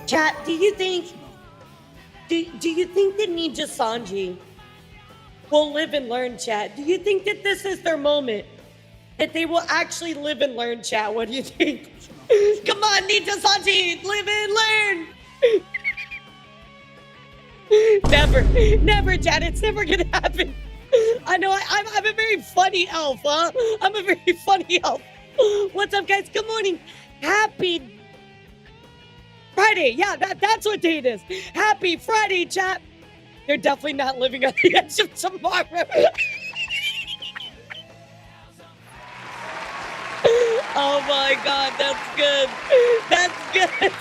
Chat, do you think that Nijisanji will live and learn, chat? Do you think that this is their moment? That they will actually live and learn, chat? What do you think? Come on, Nijisanji, live and learn! Never, chat. It's never gonna happen. I know, I'm a very funny elf, huh? I'm a very funny elf. What's up, guys? Good morning. Happy Friday. Yeah, that's what day it is. Happy Friday, chat. They're definitely not living on the edge of tomorrow. Oh my God, that's good. That's good.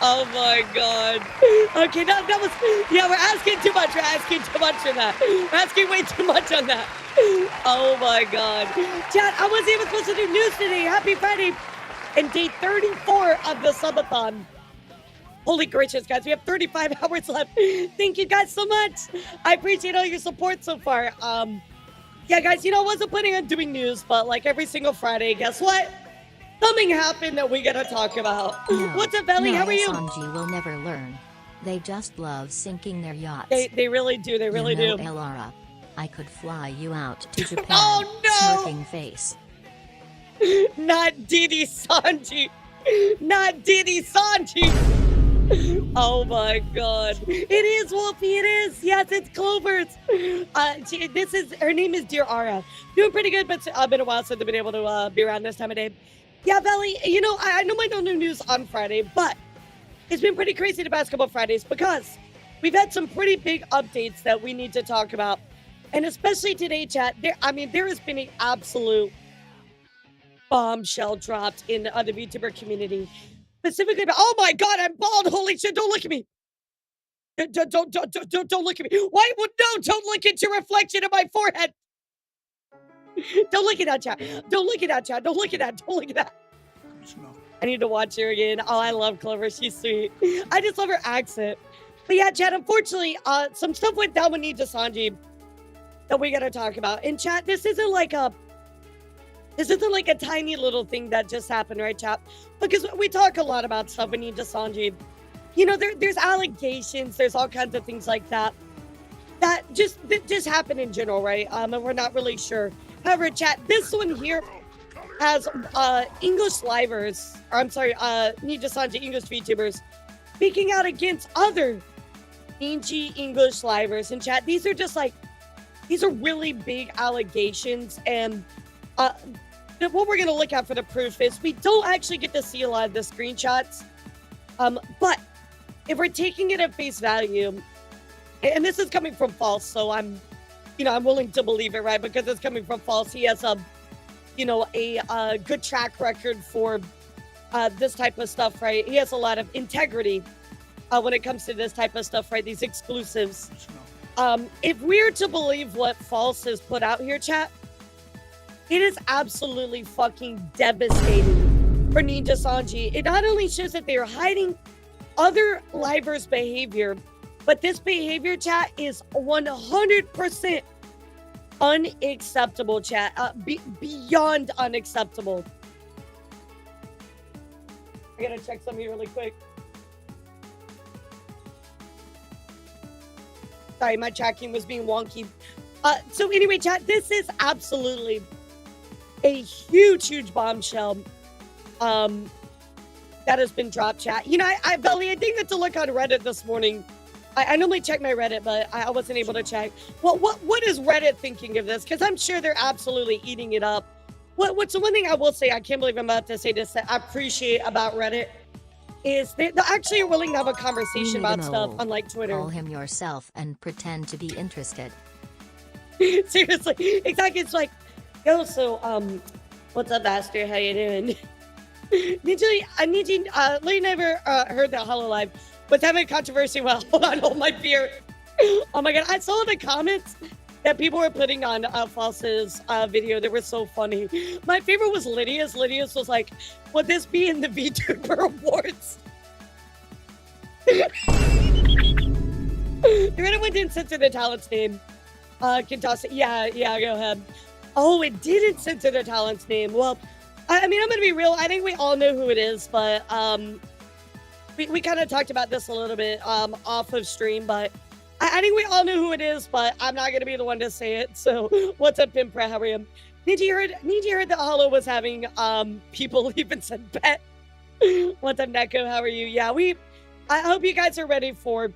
Oh my God. Okay, that was, yeah, we're asking too much. We're asking too much for that. We're asking way too much on that. Oh my God. Chat, I wasn't even supposed to do news today. Happy Friday. And day 34 of the Subathon. Holy gracious, guys. We have 35 hours left. Thank you guys so much. I appreciate all your support so far. Yeah, guys, you know, I wasn't planning on doing news, but like every single Friday, guess what? Something happened that we gotta talk about. No, What's up, Ellie? How are you? Nijisanji will never learn. They just love sinking their yachts. They really do. They really do. Elara, I could fly you out to Japan. Oh no! Smirking face. Not Diddy Sanji. Not Diddy Sanji. Oh my God. It is, Wolfie. It is. Yes, it's Clover's. Her name is Elara. Doing pretty good, but it's been a while since I've been able to be around this time of day. Yeah, Belly, you know, I know my no new news on Friday, but it's been pretty crazy the past couple of Fridays because we've had some pretty big updates that we need to talk about. And especially today, chat, there has been an absolute bombshell dropped in the Vtuber community. Specifically about, oh my God, I'm bald. Holy shit, don't look at me. Don't look at me. Why? No, don't look at your reflection in my forehead. Don't look at that, chat. Don't look at that, chat. Don't look at that. Don't look at that. I need to watch her again. Oh, I love Clover. She's sweet. I just love her accent. But yeah, chat, unfortunately, some stuff went down with Nijisanji that we gotta talk about. And chat, this isn't like a tiny little thing that just happened, right, chat? Because we talk a lot about stuff with Nijisanji. You know, there's allegations, there's all kinds of things like that just happen in general, right? And we're not really sure. However, chat, this one here has English livers, or I'm sorry, Nijisanji English VTubers speaking out against other Ninji English livers. And chat, these are really big allegations. And what we're gonna look at for the proof is we don't actually get to see a lot of the screenshots. But if we're taking it at face value, and this is coming from False, so I'm willing to believe it, right? Because it's coming from False. He has a good track record for this type of stuff, right? He has a lot of integrity when it comes to this type of stuff, right? These exclusives. If we're to believe what False has put out here, chat, it is absolutely fucking devastating for Nijisanji. It not only shows that they are hiding other livers' behavior, but this behavior, chat, is 100% unacceptable, chat. Beyond unacceptable. I gotta check something really quick. Sorry, my tracking was being wonky. So anyway, chat, this is absolutely a huge bombshell that has been dropped, chat. You know, Belly, I think that to look on Reddit this morning, I normally check my Reddit, but I wasn't able to check. Well, what is Reddit thinking of this? Because I'm sure they're absolutely eating it up. What's the one thing I will say, I can't believe I'm about to say this, that I appreciate about Reddit, is they actually are willing to have a conversation about stuff, unlike Twitter. Call him yourself and pretend to be interested. Seriously, exactly. It's like, yo, so, what's up, Aster? How you doing? Lee never heard that Hololive was having a controversy. Well, hold on, hold my beer. Oh my god, I saw the comments that people were putting on False's video. They were so funny. My favorite was Lydia's. Lydia's was like, would this be in the Vtuber Awards? The Reddit one didn't censor the talent's name. Can toss it. Yeah, go ahead. Oh, it didn't censor the talent's name. Well, I mean, I'm gonna be real. I think we all know who it is, but we kind of talked about this a little bit off of stream, but I think we all know who it is, but I'm not gonna be the one to say it. So, what's up, Pimpra? How are you? Niji heard that Hollow was having people even said bet. What's up, Neko? How are you? Yeah, I hope you guys are ready for.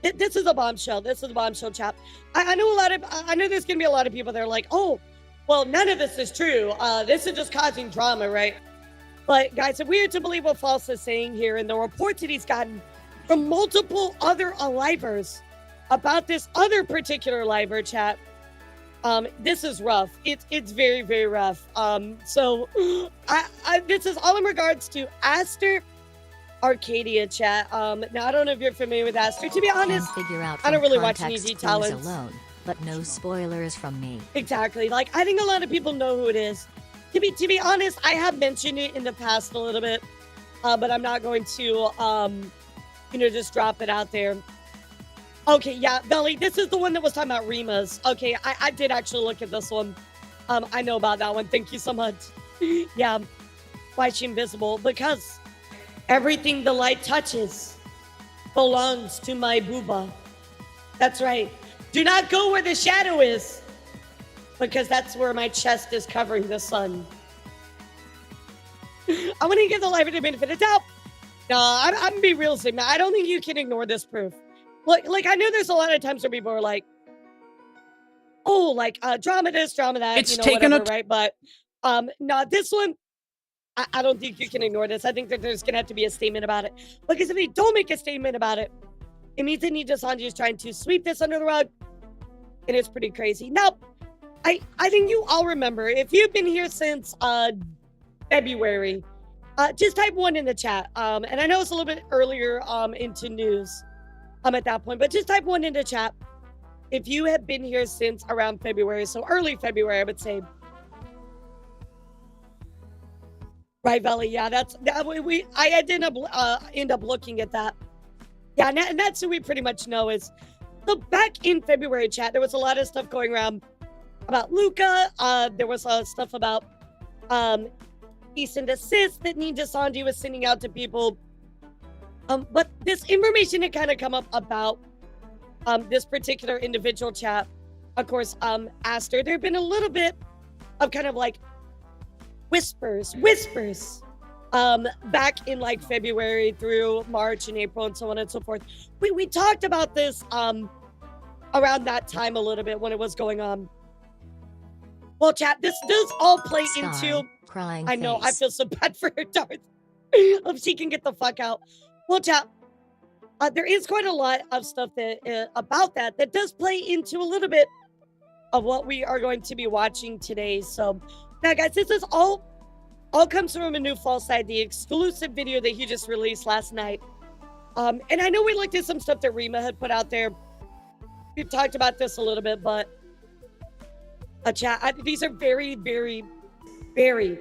This is a bombshell. This is a bombshell, chap. I know I know there's gonna be a lot of people that are like, oh, well, none of this is true. This is just causing drama, right? But guys, if we are to believe what False is saying here and the reports that he's gotten from multiple other alivers about this other particular liver, chat, this is rough. It's very rough. So this is all in regards to Aster Arcadia, chat. Now I don't know if you're familiar with Aster. To be honest, I don't really watch Niji talents. Alone, but no spoilers from me. Exactly. Like, I think a lot of people know who it is. To be honest, I have mentioned it in the past a little bit, but I'm not going to just drop it out there. Okay, yeah, Belly, this is the one that was talking about Rima's. Okay, I did actually look at this one. I know about that one. Thank you so much. Yeah. Why is she invisible? Because everything the light touches belongs to my booba. That's right. Do not go where the shadow is, because that's where my chest is covering the sun. I want to give the life the benefit of the doubt. No, I'm gonna be real, Sigma. I don't think you can ignore this proof. Like I know there's a lot of times where people are like, oh, like drama this, drama that, it's taken whatever, right? But no, this one, I don't think you can ignore this. I think that there's gonna have to be a statement about it. Because if they don't make a statement about it, it means that Nijisanji is trying to sweep this under the rug, and it's pretty crazy. Now, I think you all remember, if you've been here since February, just type 1 in the chat. And I know it's a little bit earlier into news at that point, but just type 1 in the chat if you have been here since around February, so early February, I would say. Right, Belly, yeah, I did end up looking at that. Yeah, and that's who we pretty much know is. So back in February, chat, there was a lot of stuff going around about Luca. There was stuff about cease and desist that Nijisanji was sending out to people. But this information had kind of come up about this particular individual, chat. Of course, Aster. There had been a little bit of kind of like whispers back in like February through March and April and so on and so forth. We talked about this around that time a little bit when it was going on. Well, chat, this does all play into crying I know, face. I feel so bad for her, Darth. Hope she can get the fuck out. Well, chat, there is quite a lot of stuff that about that does play into a little bit of what we are going to be watching today. So now, guys, this is all comes from a new False ID exclusive video that he just released last night. And I know we looked at some stuff that Rima had put out there we've talked about this a little bit, but chat, these are very, very, very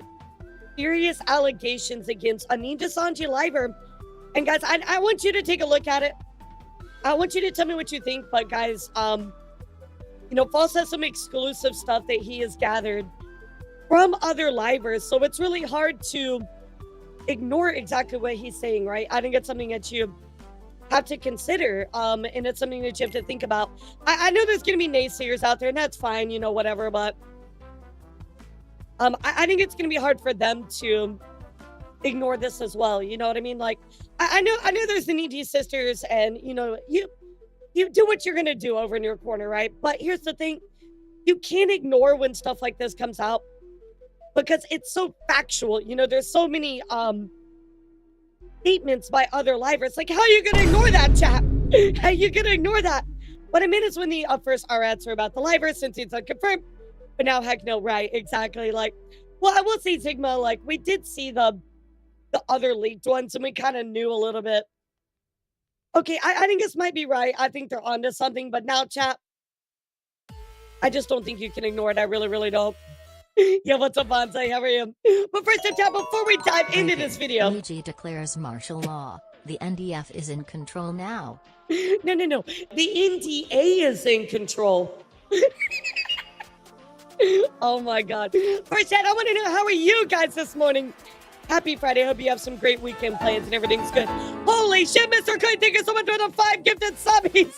serious allegations against a Nijisanji liver. And guys, I want you to take a look at it. I want you to tell me what you think. But guys, you know, False has some exclusive stuff that he has gathered from other livers, so it's really hard to ignore exactly what he's saying, right? I think it's something that you have to consider, and it's something that you have to think about. I know there's gonna be naysayers out there, and that's fine, you know, whatever, but I think it's gonna be hard for them to ignore this as well. You know what I mean? Like, I know there's the Niji sisters, and you know, you do what you're gonna do over in your corner, right? But here's the thing: you can't ignore when stuff like this comes out because it's so factual. You know, there's so many statements by other livers. Like, how are you gonna ignore that, chat? How are you gonna ignore that? What I mean is when the first RAs were about the livers, since it's unconfirmed, but now heck no, right? Exactly. Like, well, I will say Sigma, like we did see the other leaked ones, and we kind of knew a little bit. Okay, I think this might be right. I think they're onto something, but now, chat, I just don't think you can ignore it. I really, really don't. Yeah, what's up, Bonsai? How are you? But first, chat, before we dive into this video, Niji declares martial law. The NDF is in control now. No. The NDA is in control. Oh my God. First, chat, I want to know, how are you guys this morning? Happy Friday. Hope you have some great weekend plans and everything's good. Holy shit, Mr. Coy, thank you so much for the 5 gifted subbies.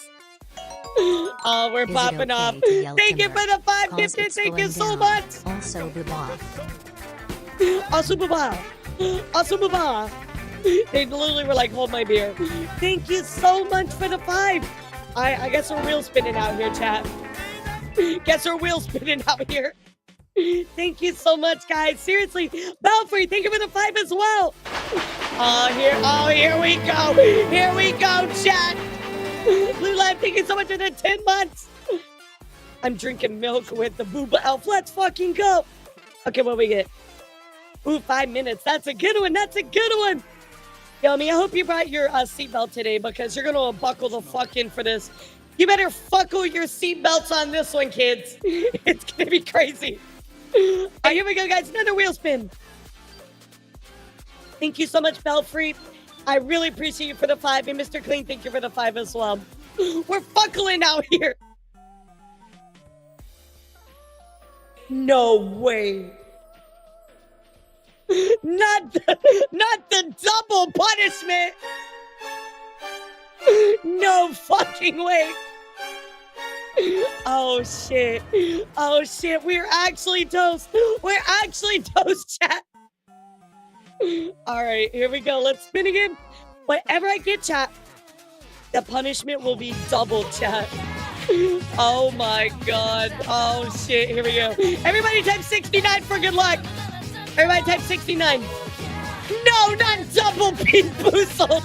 Oh, we're popping off. Thank you for the 5 gifted. Thank you so much. Also, baba. Also, baba. Also, baba. They literally were like, hold my beer. Thank you so much for the 5. I guess we're wheel spinning out here, chat. Guess we're wheel spinning out here. Thank you so much, guys. Seriously, Belfry, thank you for the 5 as well. Here we go. Here we go, chat. Blue Live, thank you so much for the 10 months. I'm drinking milk with the booba elf. Let's fucking go. Okay, what we get? Ooh, 5 minutes. That's a good one. That's a good one. Yomi, I hope you brought your seatbelt today because you're going to buckle the fuck in for this. You better buckle your seatbelts on this one, kids. It's going to be crazy. All right, here we go, guys. Another wheel spin. Thank you so much, Belfry. I really appreciate you for the 5. And Mr. Clean, thank you for the 5 as well. We're buckling out here. No way. Not the double punishment. No fucking way. Oh shit. Oh shit. We're actually toast. We're actually toast, chat. All right, here we go. Let's spin again. Whatever I get, chat, the punishment will be double, chat. Oh my God. Oh shit. Here we go. Everybody type 69 for good luck. Everybody type 69. No, not double bean boozled.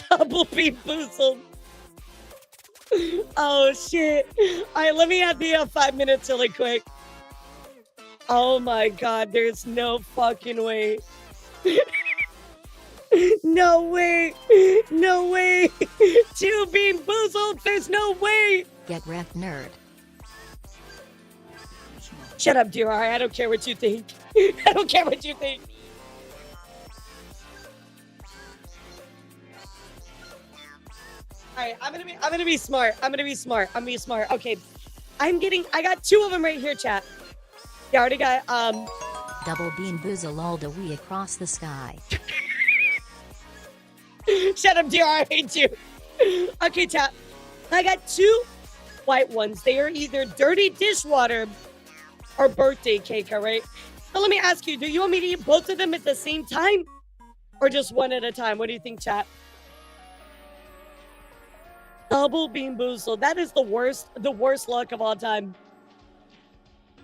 Double bean boozled. Oh shit. All right, let me add the 5 minutes really quick. Oh my God, there's no fucking way. No way. No way. 2 bean boozled. There's no way. Get wrecked, nerd. Shut up, dear. I don't care what you think. I don't care what you think. All right, I'm gonna be smart. I'm gonna be smart. Okay, I got 2 of them right here, chat. You already got Double bean boozle all the way across the sky. Shut up, dear. I hate you. Okay, chat. I got 2 white ones. They are either dirty dishwater or birthday cake, all right? So let me ask you, do you want me to eat both of them at the same time or just one at a time? What do you think, chat? Double bean boozled. That is the worst luck of all time.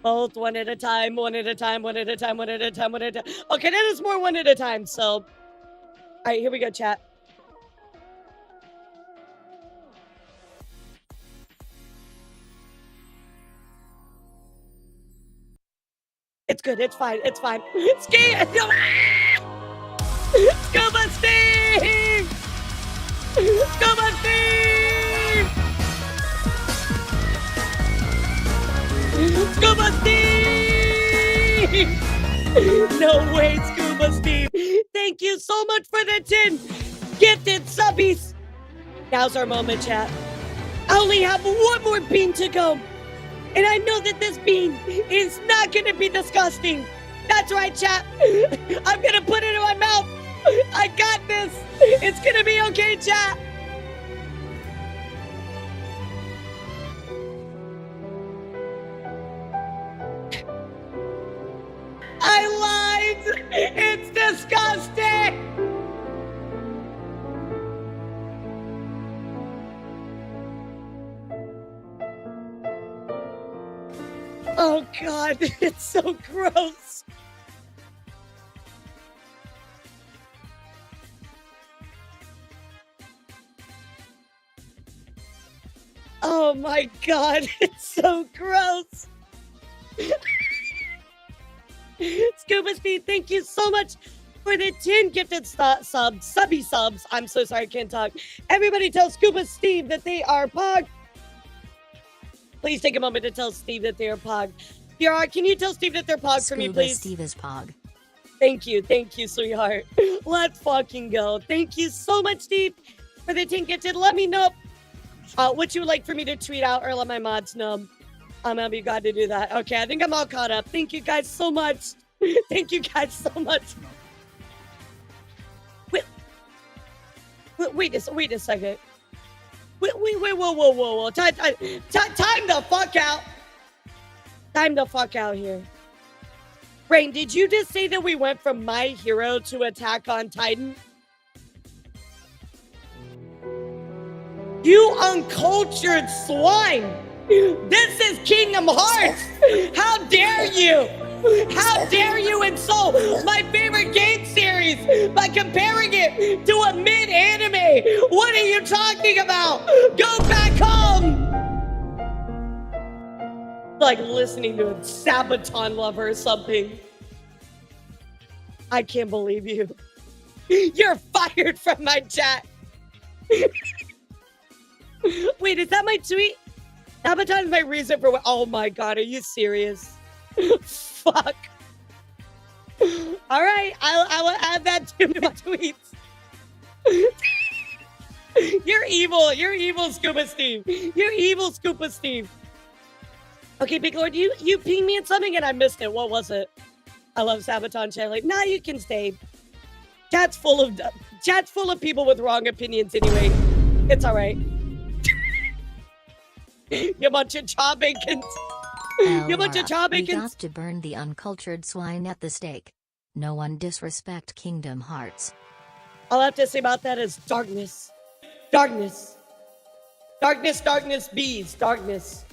Both one at a time, one at a time, one at a time, one at a time, one at a time. Okay, that is more one at a time, so. All right, here we go, chat. It's good. It's fine. It's fine. Ski. Scuba Steve. Scuba Steve. Scuba Steve. No way, Scuba Steve. Thank you so much for the 10 gifted subbies. Now's our moment, chat. I only have one more bean to go. And I know that this bean is not going to be disgusting. That's right, chat. I'm going to put it in my mouth. I got this. It's going to be okay, chat. I lied. It's disgusting. Oh, God. It's so gross. Oh, my God. It's so gross. Scuba Steve, thank you so much for the 10 gifted subby subs. I'm so sorry, I can't talk. Everybody tell Scuba Steve that they are pog. Please take a moment to tell Steve that they are pog. Elara, can you tell Steve that they're pog for me, please? Steve is pog. Thank you, sweetheart. Let's fucking go. Thank you so much, Steve, for the 10 gifted. Let me know what you would like for me to tweet out or let my mods know. I'm gonna be glad to do that. Okay, I think I'm all caught up. Thank you guys so much. Thank you guys so much. Wait a second. Wait, whoa. Time the fuck out. Time the fuck out here. Rain, did you just say that we went from My Hero to Attack on Titan? You uncultured swine! This is Kingdom Hearts! How dare you! How dare you insult my favorite game series by comparing it to a mid-anime? What are you talking about? Go back home! Like listening to a Subathon lover or something. I can't believe you. You're fired from my chat. Wait, is that my tweet? Subathon is my reason for what? Oh my God, are you serious? Fuck. All right, I will add that to my tweets. You're evil. You're evil, Scuba Steve. You're evil, Scuba Steve. Okay, Big Lord, you pinged me in something and I missed it. What was it? I love Subathon chat. Like, nah, you can stay. Chat's full of people with wrong opinions anyway. It's all right. You bunch of chaw bacons. You bunch of chaw bacons. We got to burn the uncultured swine at the stake. No one disrespect Kingdom Hearts. All I have to say about that is darkness. Darkness. Darkness, darkness, bees. Darkness.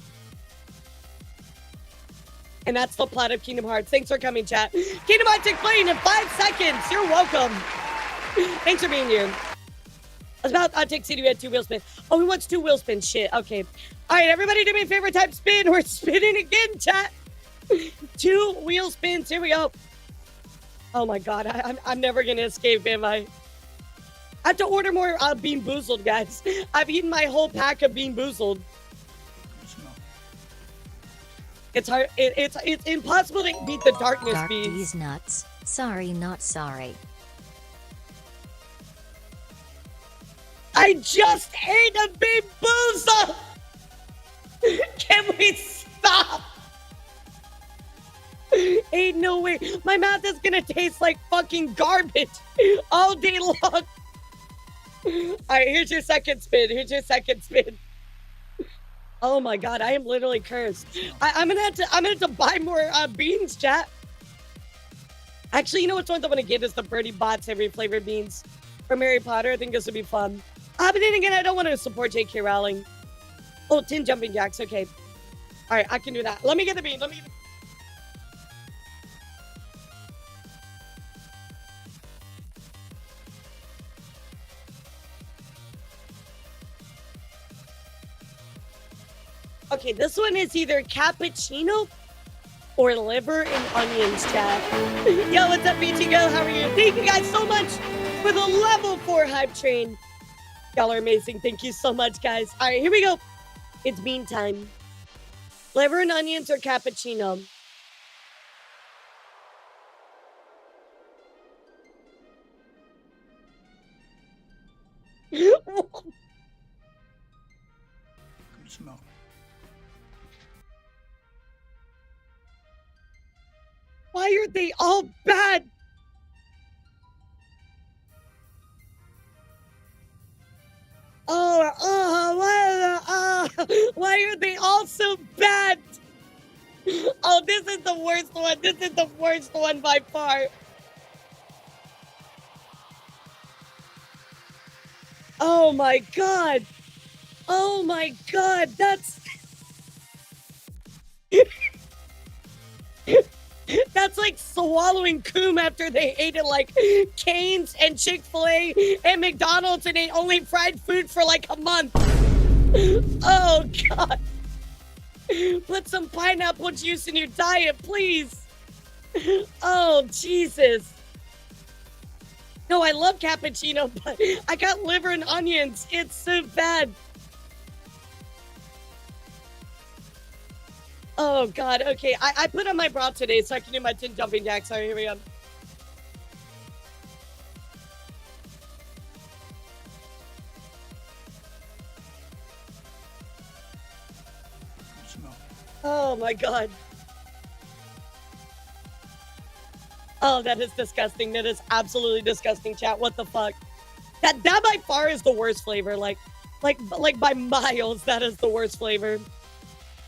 And that's the plot of Kingdom Hearts. Thanks for coming, chat. Kingdom Hearts explained in 5 seconds. You're welcome. Thanks for being here. I was about to take CD. We had 2 wheel spin. Oh, we want 2 wheel spin. Shit. Okay. All right, everybody do me a favorite type spin. We're spinning again, chat. 2 wheel spins. Here we go. Oh my God. I'm never going to escape, am I? I have to order more Bean Boozled, guys. I've eaten my whole pack of Bean Boozled. It's hard. It's impossible to beat the darkness bees. These nuts. Sorry, not sorry. I just ate a Bean Boozled. Can we stop? Ain't no way. My mouth is gonna taste like fucking garbage all day long. All right, here's your second spin. Here's your second spin. Oh my God, I am literally cursed. I'm gonna have to buy more beans, chat. Actually, you know which ones I'm gonna get is the Birdie Bots every flavored beans from Harry Potter. I think this would be fun. But then again, I don't want to support J.K. Rowling. Oh, 10 jumping jacks. Okay. All right, I can do that. Let me get the bean. Let me get the... Okay, this one is either cappuccino or liver and onions, chat. Yo, what's up, BTGO? How are you? Thank you guys so much for the level 4 hype train. Y'all are amazing. Thank you so much, guys. All right, here we go. It's bean time. Liver and onions or cappuccino? Smell. Why are they all bad? Why are they all so bad? Oh, this is the worst one. This is the worst one by far. Oh my god. Oh my god, that's... That's like swallowing coom after they ate it like Cane's and Chick-fil-A and McDonald's and ate only fried food for like a month. Oh god. Put some pineapple juice in your diet, please. Oh, Jesus. No, I love cappuccino, but I got liver and onions. It's so bad. Oh, God. Okay, I put on my bra today so I can do my 10 jumping jacks. Sorry, here we go. Oh, my God. Oh, that is disgusting. That is absolutely disgusting, chat. What the fuck? That by far is the worst flavor. Like by miles, that is the worst flavor.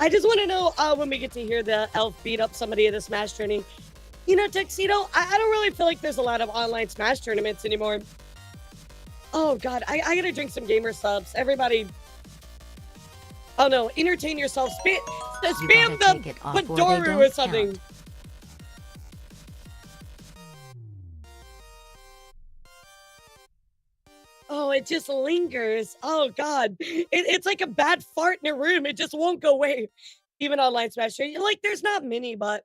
I just want to know when we get to hear the elf beat up somebody at a Smash tourney. You know, Tuxedo, I don't really feel like there's a lot of online Smash tournaments anymore. Oh, God. I gotta drink some gamer subs. Everybody. Oh, no. Entertain yourself. Spam the Padoru or something. Count. Oh, it just lingers. Oh, God. It's like a bad fart in a room. It just won't go away. Even online Smash. Like, there's not many, but...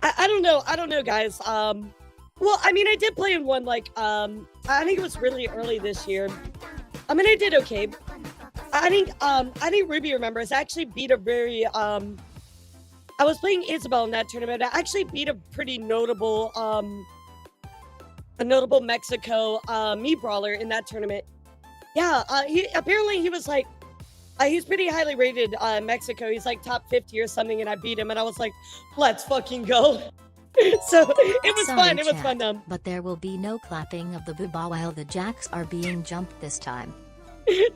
I don't know. I don't know, guys. Well, I mean, I did play in one, like, I think it was really early this year. I mean, I did okay. I think Ruby remembers. I actually beat a very, I was playing Isabel in that tournament. I actually beat a pretty notable, Mexico me brawler in that tournament. Yeah, he was like, he's pretty highly rated in Mexico. He's like top 50 or something, and I beat him, and I was like, let's fucking go. So it was fun. It was fun. But there will be no clapping of the booba while the jacks are being jumped this time.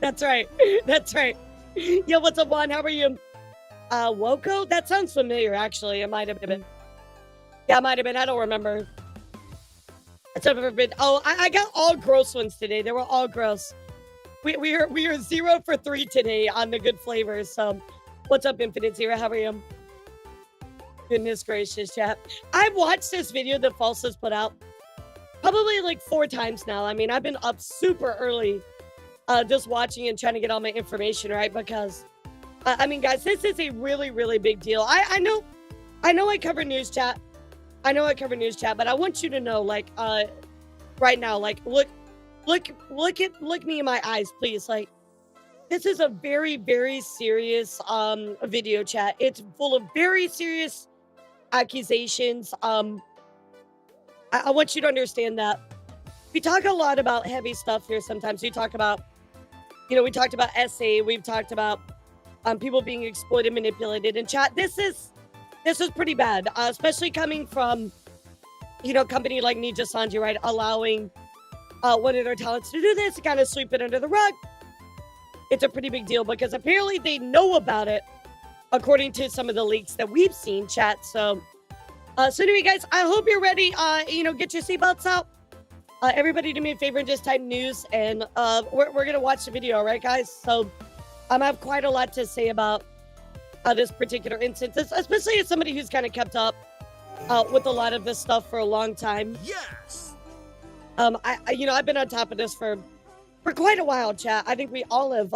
That's right. That's right. Yo, what's up, Juan? How are you? Woko? That sounds familiar, actually. It might have been. Yeah, it might have been. I don't remember. It's never been. Oh, I got all gross ones today. They were all gross. We are 0 for 3 today on the good flavors. So, what's up, Infinite Zero? How are you? Goodness gracious, chat. I've watched this video that Falsa's put out probably like 4 times now. I mean, I've been up super early, just watching and trying to get all my information right because, I mean, guys, this is a really, really big deal. I know I cover news chat. I know I cover news chat, but I want you to know, like, right now, like, look me in my eyes, please. Like, this is a very, very serious video chat. It's full of very serious accusations. I want you to understand that we talk a lot about heavy stuff here. Sometimes we talk about, we talked about SA. We've talked about people being exploited, manipulated in chat. This is pretty bad, especially coming from, a company like Nijisanji, right? Allowing one of their talents to do this, to kind of sweep it under the rug. It's a pretty big deal because apparently they know about it, according to some of the leaks that we've seen, chat. So anyway, guys, I hope you're ready. Get your seatbelts out. Everybody do me a favor and just type news, and we're going to watch the video, all right, guys? So I have quite a lot to say about this particular instance, especially as somebody who's kind of kept up with a lot of this stuff for a long time. Yes. I've been on top of this for quite a while, chat. I think we all have,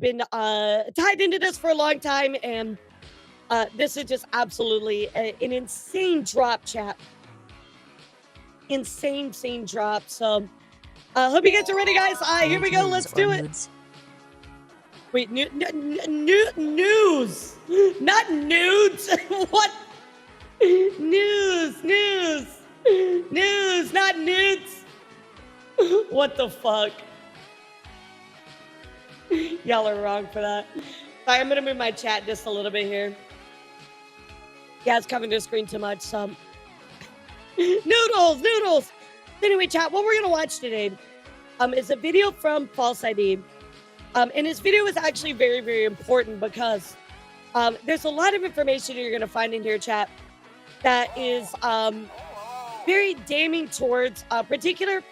been tied into this for a long time, and This is just absolutely an insane drop, chat. Insane drop. So, hope you guys are ready, guys. Here we go. Let's do it. Wait, news, not nudes. What? News, not nudes. What the fuck? Y'all are wrong for that. Sorry, I'm gonna move my chat just a little bit here. Yeah, it's covering the screen too much. So, noodles. Anyway, chat, what we're gonna watch today, is a video from False ID. And this video is actually very important because, there's a lot of information you're gonna find in here, chat, that is, very damning towards a particular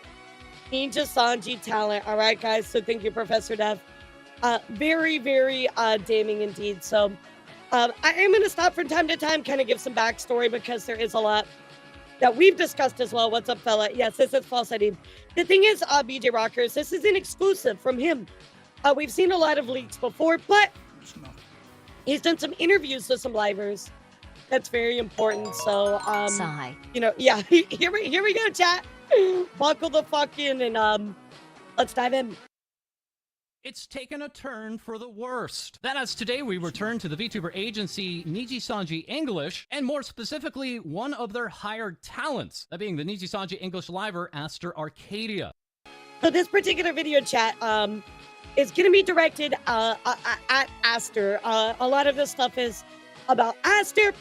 Nijisanji talent. All right, guys. So thank you, Professor Dev. Very damning indeed. So, I am going to stop from time to time, kind of give some backstory because there is a lot that we've discussed as well. What's up, fella? Yes, this is False ID. The thing is, BJ Rockers, this is an exclusive from him. We've seen a lot of leaks before, but he's done some interviews with some livers. That's very important. So, you know, yeah, here we go, chat. Buckle the fuck in and let's dive in. It's taken a turn for the worst. That as today we return to the VTuber agency Nijisanji English, and more specifically, one of their hired talents, that being the Nijisanji English liver, Aster Arcadia. So this particular video, chat, is going to be directed at Aster. A lot of this stuff is about Aster,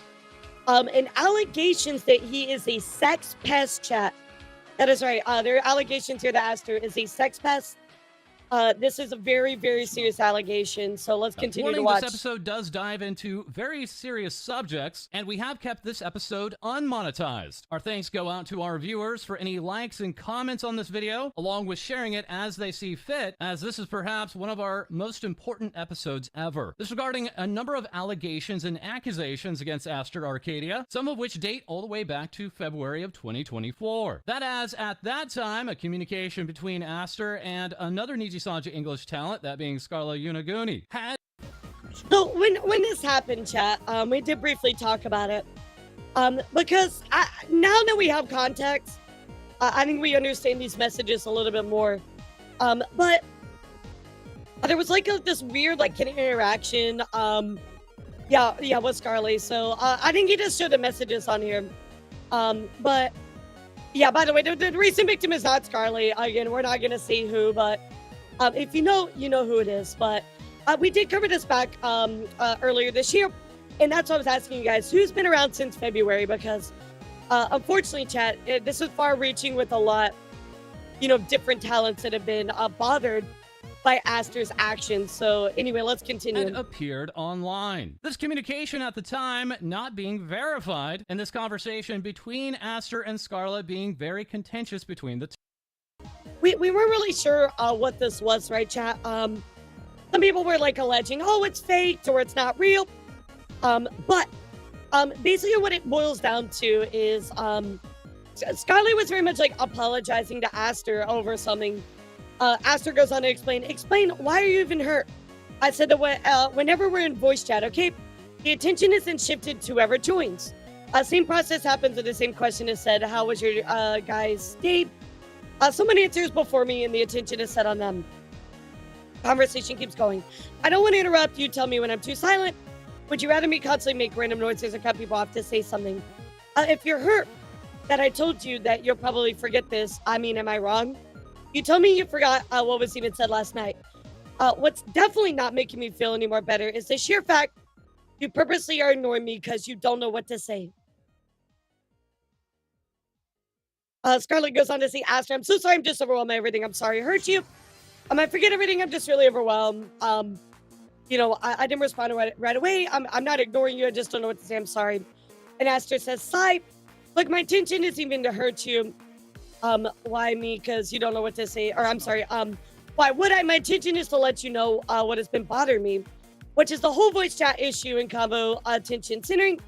and allegations that he is a sex pest, chat. That is right. There are allegations here that Aster is a sex pest. This is a very serious allegation, so let's continue to watch. This episode does dive into very serious subjects, and we have kept this episode unmonetized. Our thanks go out to our viewers for any likes and comments on this video, along with sharing it as they see fit, as this is perhaps one of our most important episodes ever. This regarding a number of allegations and accusations against Aster Arcadia, some of which date all the way back to February of 2024. That as, at that time, a communication between Aster and another Nijisanji English talent, that being Scarla Unaguni, had... So when this happened, chat, we did briefly talk about it, because now that we have context, I think we understand these messages a little bit more. But there was like this weird like interaction, yeah, with Scarly. So I think he just showed the messages on here. But yeah, by the way, the recent victim is not Scarly. Again, we're not gonna say who, but if you know, you know who it is. But we did cover this back earlier this year, and that's what I was asking you guys, who's been around since February, because unfortunately, chat, this is far-reaching with a lot, you know, different talents that have been bothered by Aster's actions. So anyway, let's continue. It appeared online. This communication at the time not being verified, and this conversation between Aster and Scarlet being very contentious between the two. We weren't really sure what this was, right, chat? Some people were like alleging, oh, it's faked or it's not real. But basically what it boils down to is Scarlett was very much like apologizing to Aster over something. Aster goes on to explain, why are you even hurt? I said that whenever we're in voice chat, okay, the attention isn't shifted to whoever joins. Same process happens when the same question is said, how was your guys' date? Someone answers before me and the attention is set on them. Conversation keeps going. I don't want to interrupt you. Tell me when I'm too silent. Would you rather me constantly make random noises or cut people off to say something? If you're hurt that I told you that you'll probably forget this, I mean, am I wrong? You told me you forgot what was even said last night. What's definitely not making me feel any more better is the sheer fact you purposely are ignoring me because you don't know what to say. Scarlett goes on to say, Aster, I'm so sorry, I'm just overwhelmed by everything. I'm sorry I hurt you. I forget everything, I'm just really overwhelmed. You know, I didn't respond right away. I'm not ignoring you, I just don't know what to say, I'm sorry. And Aster says, sigh, look, my intention isn't even to hurt you. Why me? Because you don't know what to say. Or I'm sorry, why would I? My intention is to let you know what has been bothering me, which is the whole voice chat issue and combo attention centering,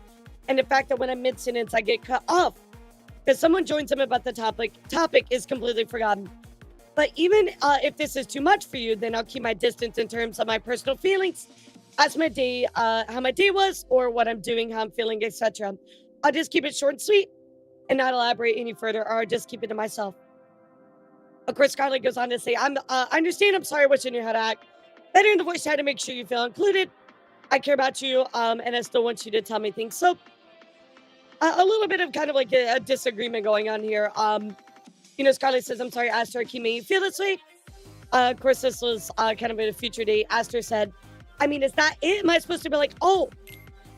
and the fact that when I'm mid-sentence, I get cut off because someone joins them about the topic is completely forgotten. But even if this is too much for you, then I'll keep my distance in terms of my personal feelings. ask my day, how my day was, or what I'm doing, how I'm feeling, etc. I'll just keep it short and sweet and not elaborate any further, or I'll just keep it to myself. Of course, Scarlett goes on to say, I understand, I'm sorry, I wish I knew how to act better in the voice chat to make sure you feel included. I care about you, and I still want you to tell me things. So, a little bit of kind of like a disagreement going on here. Scarlett says, I'm sorry, Aster, keep making you feel this way. Of course, this was kind of at a future date. Aster said, I mean, is that it? Am I supposed to be like, oh,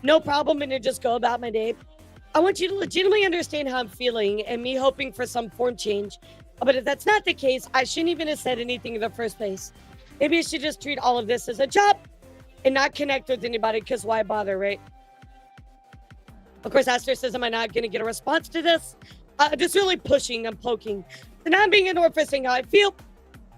no problem, and to just go about my day? I want you to legitimately understand how I'm feeling and me hoping for some form change. But if that's not the case, I shouldn't even have said anything in the first place. Maybe I should just treat all of this as a job and not connect with anybody, because why bother, right? Of course, Aster says, am I not going to get a response to this? Just really pushing and poking. And I'm being ignored for saying how I feel.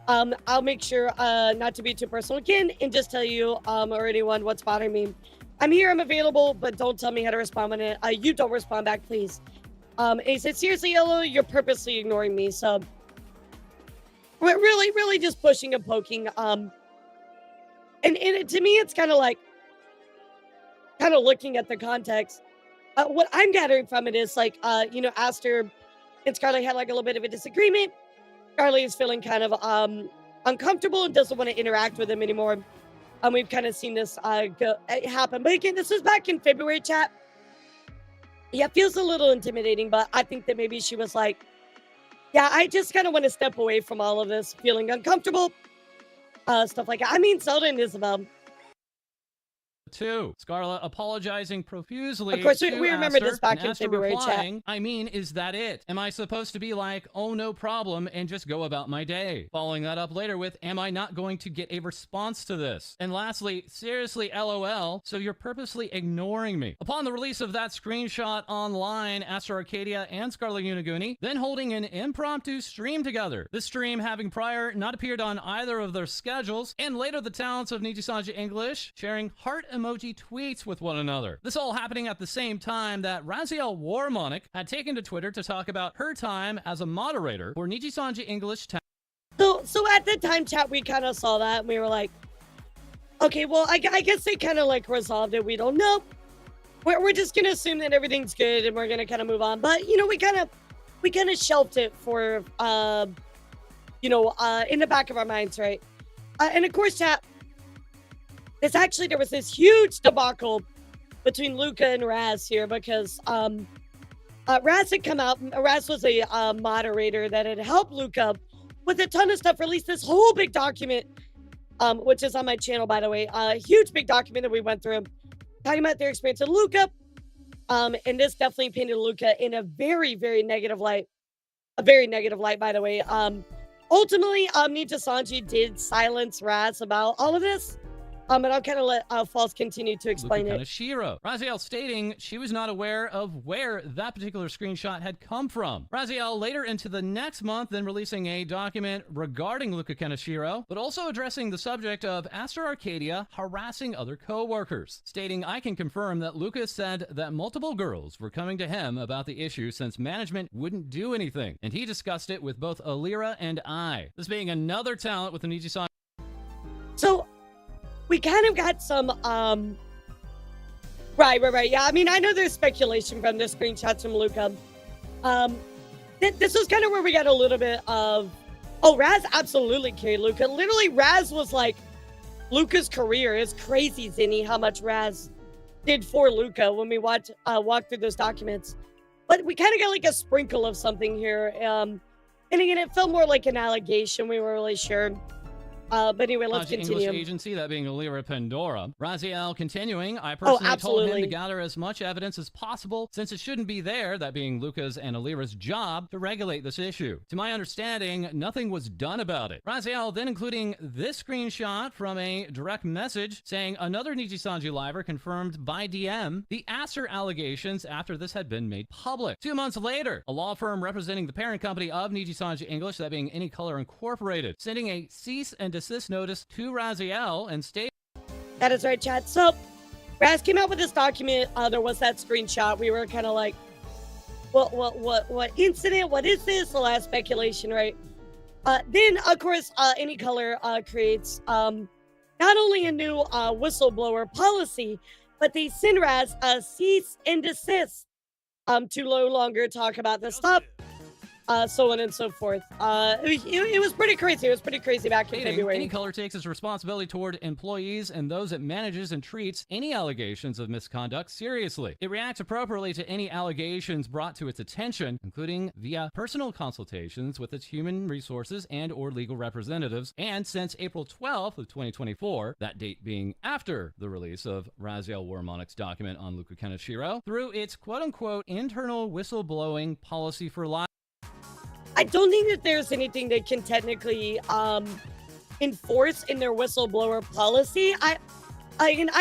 I'll make sure not to be too personal again and just tell you or anyone what's bothering me. I'm here, I'm available, but don't tell me how to respond when you don't respond back, please. And he said, seriously, Yellow, you're purposely ignoring me. So we're really just pushing and poking. And to me, it's kind of like, looking at the context. What I'm gathering from it is like, Aster and Scarlett had like a little bit of a disagreement. Scarlett is feeling kind of uncomfortable and doesn't want to interact with him anymore. We've kind of seen this happen. But again, this was back in February, chat. Yeah, it feels a little intimidating, but I think that maybe she was like, yeah, I just kind of want to step away from all of this, feeling uncomfortable, stuff like that. I mean, Zelda and Isabel. 2. Scarlett apologizing profusely. Of course, we to remember Aster, this back in Aster February, replying, chat. I mean, is that it? Am I supposed to be like, oh, no problem, and just go about my day? Following that up later with, am I not going to get a response to this? And lastly, seriously, LOL, so you're purposely ignoring me. Upon the release of that screenshot online, Aster Arcadia and Scarlett Uniguni then holding an impromptu stream together. This stream having prior not appeared on either of their schedules, and later the talents of Nijisanji English sharing heart emoji tweets with one another. This all happening at the same time that Raziel Warmonic had taken to Twitter to talk about her time as a moderator for Nijisanji English. So at the time, chat, we kind of saw that and we were like, okay, well, I guess they kind of like resolved it. We don't know. We're just gonna assume that everything's good and we're gonna kind of move on. But we kind of shelved it for in the back of our minds, right? And of course, chat. There was this huge debacle between Luca and Raz here because Raz had come out. Raz was a moderator that had helped Luca with a ton of stuff. Released this whole big document, which is on my channel, by the way. A huge big document that we went through, talking about their experience with Luca. And this definitely painted Luca in a very, very negative light. A very negative light, by the way. Ultimately, Nijisanji did silence Raz about all of this. And I'll kind of let False continue to explain it. Raziel stating she was not aware of where that particular screenshot had come from. Raziel later into the next month then releasing a document regarding Luca Kaneshiro, but also addressing the subject of Aster Arcadia harassing other co-workers, stating, I can confirm that Luca said that multiple girls were coming to him about the issue since management wouldn't do anything, and he discussed it with both Elara and I. This being another talent with the Nijisanji. So, we kind of got some, right. Yeah, I mean, I know there's speculation from the screenshots from Luca. This was kind of where we got a little bit of, Raz absolutely carried Luca. Literally, Raz was like Luca's career. It's crazy, Zinni, how much Raz did for Luca when we walked through those documents. But we kind of got like a sprinkle of something here. And again, it felt more like an allegation. We weren't really sure. But anyway, let's continue. English agency, that being Elara Pandora. Raziel continuing, I personally told him to gather as much evidence as possible since it shouldn't be there, that being Luca's and Elira's job, to regulate this issue. To my understanding, nothing was done about it. Raziel then including this screenshot from a direct message saying another Nijisanji liver confirmed by DM the Aster allegations after this had been made public. 2 months later, a law firm representing the parent company of Nijisanji English, that being Any Color Incorporated, sending a cease and desist notice to Raziel and state. That is right, chat. So, Raz came out with this document. There was that screenshot. We were kind of like, what incident? What is this? The last speculation, right? Then, of course, Any Color creates not only a new whistleblower policy, but they send Raz a cease and desist to no longer talk about this stuff, so on and so forth. It was pretty crazy. It was pretty crazy back in February. Any color takes its responsibility toward employees and those it manages and treats any allegations of misconduct seriously. It reacts appropriately to any allegations brought to its attention, including via personal consultations with its human resources and or legal representatives, and since April 12th of 2024, that date being after the release of Raziel Warmonic's document on Luka Kaneshiro, through its quote-unquote internal whistleblowing policy for life. I don't think that there's anything they can technically enforce in their whistleblower policy. I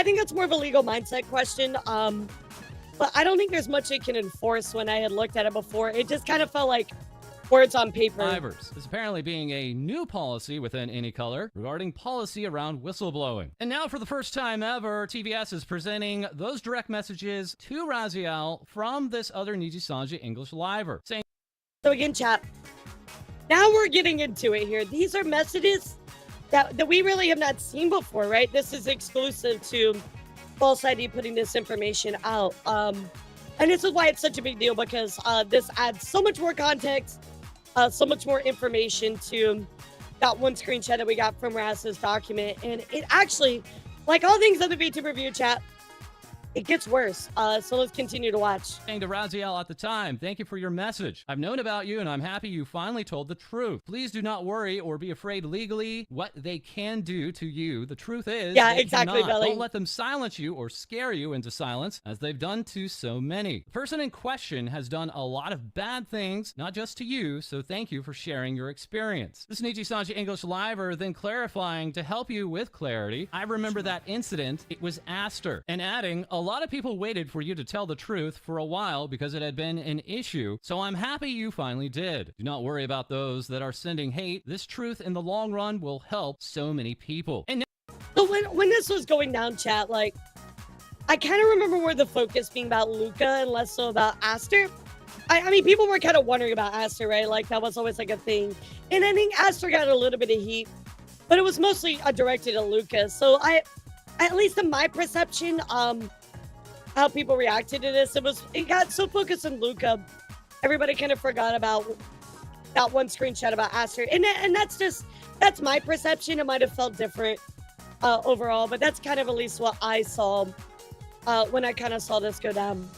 think that's more of a legal mindset question. But I don't think there's much they can enforce when I had looked at it before. It just kind of felt like words on paper. Is apparently being a new policy within Any Color regarding policy around whistleblowing. And now for the first time ever, TVS is presenting those direct messages to Raziel from this other Nijisanji English liver, saying, so again, chat, now we're getting into it here. These are messages that we really have not seen before, right? This is exclusive to False ID putting this information out. And this is why it's such a big deal, because this adds so much more context, so much more information to that one screenshot that we got from Raz's document. And it actually, like all things on the Vtuber review chat, it gets worse. So let's continue to watch. Saying to Raziel at the time, thank you for your message. I've known about you and I'm happy you finally told the truth. Please do not worry or be afraid legally what they can do to you. The truth is, yeah, exactly, Belly. Don't let them silence you or scare you into silence as they've done to so many. The person in question has done a lot of bad things, not just to you, so thank you for sharing your experience. This Nijisanji English liver then clarifying to help you with clarity. I remember that incident. It was Aster. And adding, a lot of people waited for you to tell the truth for a while because it had been an issue, so I'm happy you finally did. Do not worry about those that are sending hate. This truth in the long run will help so many people. And so when this was going down, chat, like, I kind of remember where the focus being about Luka and less so about Aster. I mean, people were kind of wondering about Aster, right? Like, that was always like a thing. And I think Aster got a little bit of heat, but it was mostly directed at Luka. So at least in my perception, how people reacted to this, it got so focused on Luka, everybody kind of forgot about that one screenshot about Aster, and that's my perception. It might have felt different overall, but that's kind of at least what I saw when I kind of saw this go down.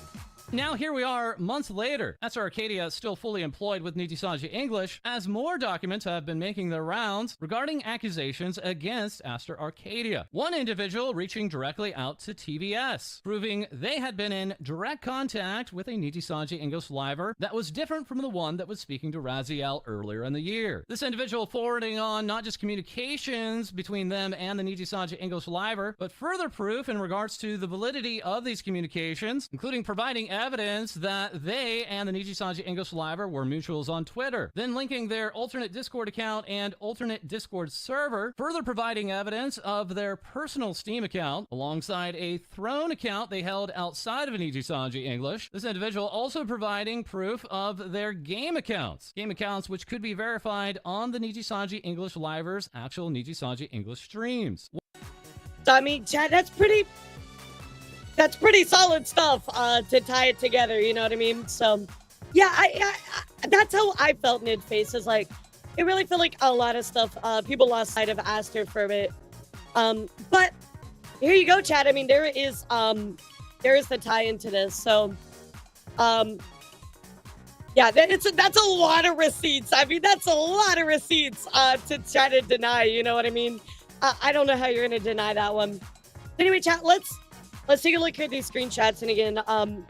Now here we are months later. That's Arcadia still fully employed with Nijisanji English, as more documents have been making their rounds regarding accusations against Aster Arcadia. One individual reaching directly out to TVS, proving they had been in direct contact with a Nijisanji English liver that was different from the one that was speaking to Raziel earlier in the year. This individual forwarding on not just communications between them and the Nijisanji English liver, but further proof in regards to the validity of these communications, including providing evidence that they and the Nijisanji English liver were mutuals on Twitter, then linking their alternate Discord account and alternate Discord server, further providing evidence of their personal Steam account alongside a Throne account they held outside of Nijisanji English. This individual also providing proof of their game accounts which could be verified on the Nijisanji English liver's actual Nijisanji English streams. So, I mean, Chad, that's pretty solid stuff to tie it together, you know what I mean? So, yeah, I that's how I felt mid-face. Is like, it really felt like a lot of stuff, people lost sight of Aster for a bit. But here you go, Chad. I mean, there is the tie into this. So, yeah, that's a lot of receipts. I mean, that's a lot of receipts to try to deny, you know what I mean? I don't know how you're going to deny that one. Anyway, chat, let's take a look at these screenshots. And again,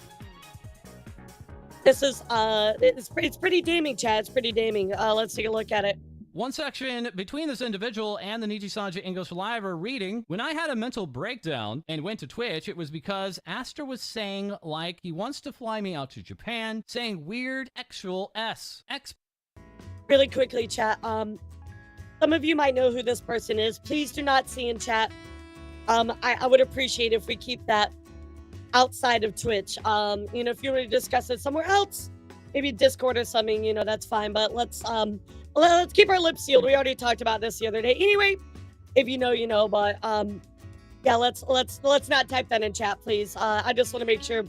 this is, it's pretty damning, chat. It's pretty damning. Let's take a look at it. One section between this individual and the Nijisanji English liver reading, when I had a mental breakdown and went to Twitch, it was because Aster was saying, like, he wants to fly me out to Japan, saying weird actual S. Really quickly, chat. Some of you might know who this person is. Please do not see in chat. I would appreciate if we keep that outside of Twitch. You know, if you want to discuss it somewhere else, maybe Discord or something, you know, that's fine. But let's keep our lips sealed. We already talked about this the other day. Anyway, If you know, you know. But yeah, let's not type that in chat, please. I just want to make sure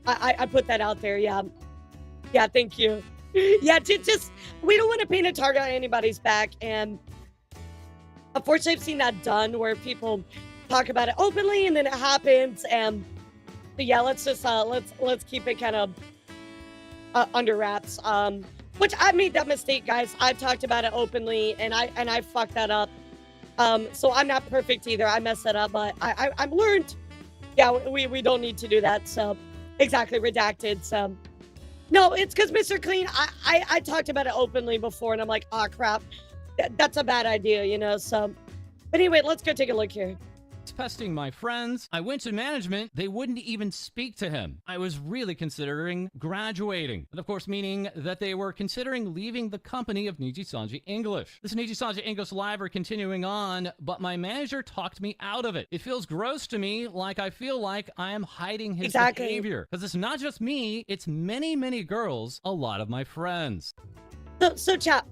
I put that out there. Yeah, yeah. Thank you. Yeah, just we don't want to paint a target on anybody's back, and unfortunately, I've seen that done where people talk about it openly, and then it happens. And but yeah, let's just let's keep it kind of under wraps. Which I made that mistake, guys. I've talked about it openly, and I fucked that up. So I'm not perfect either. I messed that up, but I've learned. Yeah, we don't need to do that. So exactly, redacted. So no, it's because Mr. Clean. I talked about it openly before, and I'm like, oh crap, that's a bad idea, you know. So, but anyway, let's go take a look here. Pesting my friends. I went to management. They wouldn't even speak to him. I was really considering graduating. And of course, meaning that they were considering leaving the company of Nijisanji English. This Nijisanji English Live are continuing on, but my manager talked me out of it. It feels gross to me, like I feel like I am hiding his behavior. Because it's not just me, it's many, many girls, a lot of my friends. So chat.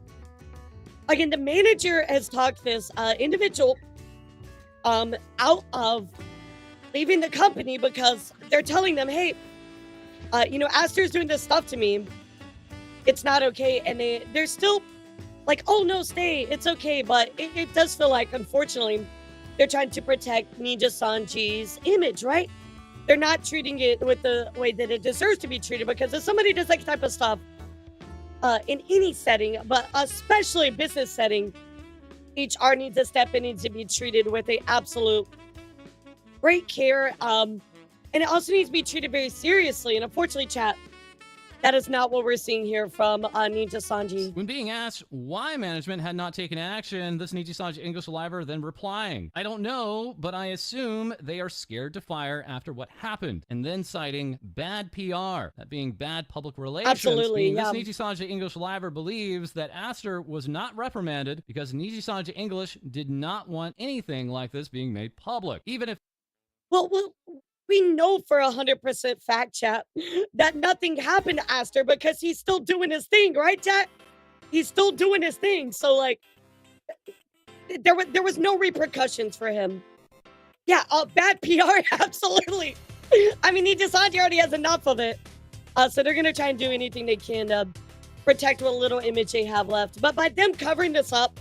Again, the manager has talked this individual out of leaving the company because they're telling them, hey, you know, Aster's doing this stuff to me. It's not okay. And they're still like, oh no, stay. It's okay. But it does feel like, unfortunately, they're trying to protect Nijisanji's image, right? They're not treating it with the way that it deserves to be treated, because if somebody does that type of stuff in any setting, but especially business setting, HR needs to step in, needs to be treated with a absolute great care. And it also needs to be treated very seriously. And unfortunately, chat, that is not what we're seeing here from Nijisanji. When being asked why management had not taken action, this Nijisanji English Liver then replying, I don't know, but I assume they are scared to fire after what happened, and then citing bad PR, that being bad public relations. Absolutely, yeah. This Nijisanji English Liver believes that Aster was not reprimanded because Nijisanji English did not want anything like this being made public, even if Well, we know for 100% fact, chat, that nothing happened to Aster because he's still doing his thing, right, chat? He's still doing his thing. So, like, there was no repercussions for him. Yeah, bad PR, absolutely. I mean, Nijisanji already has enough of it. So they're going to try and do anything they can to protect what little image they have left. But by them covering this up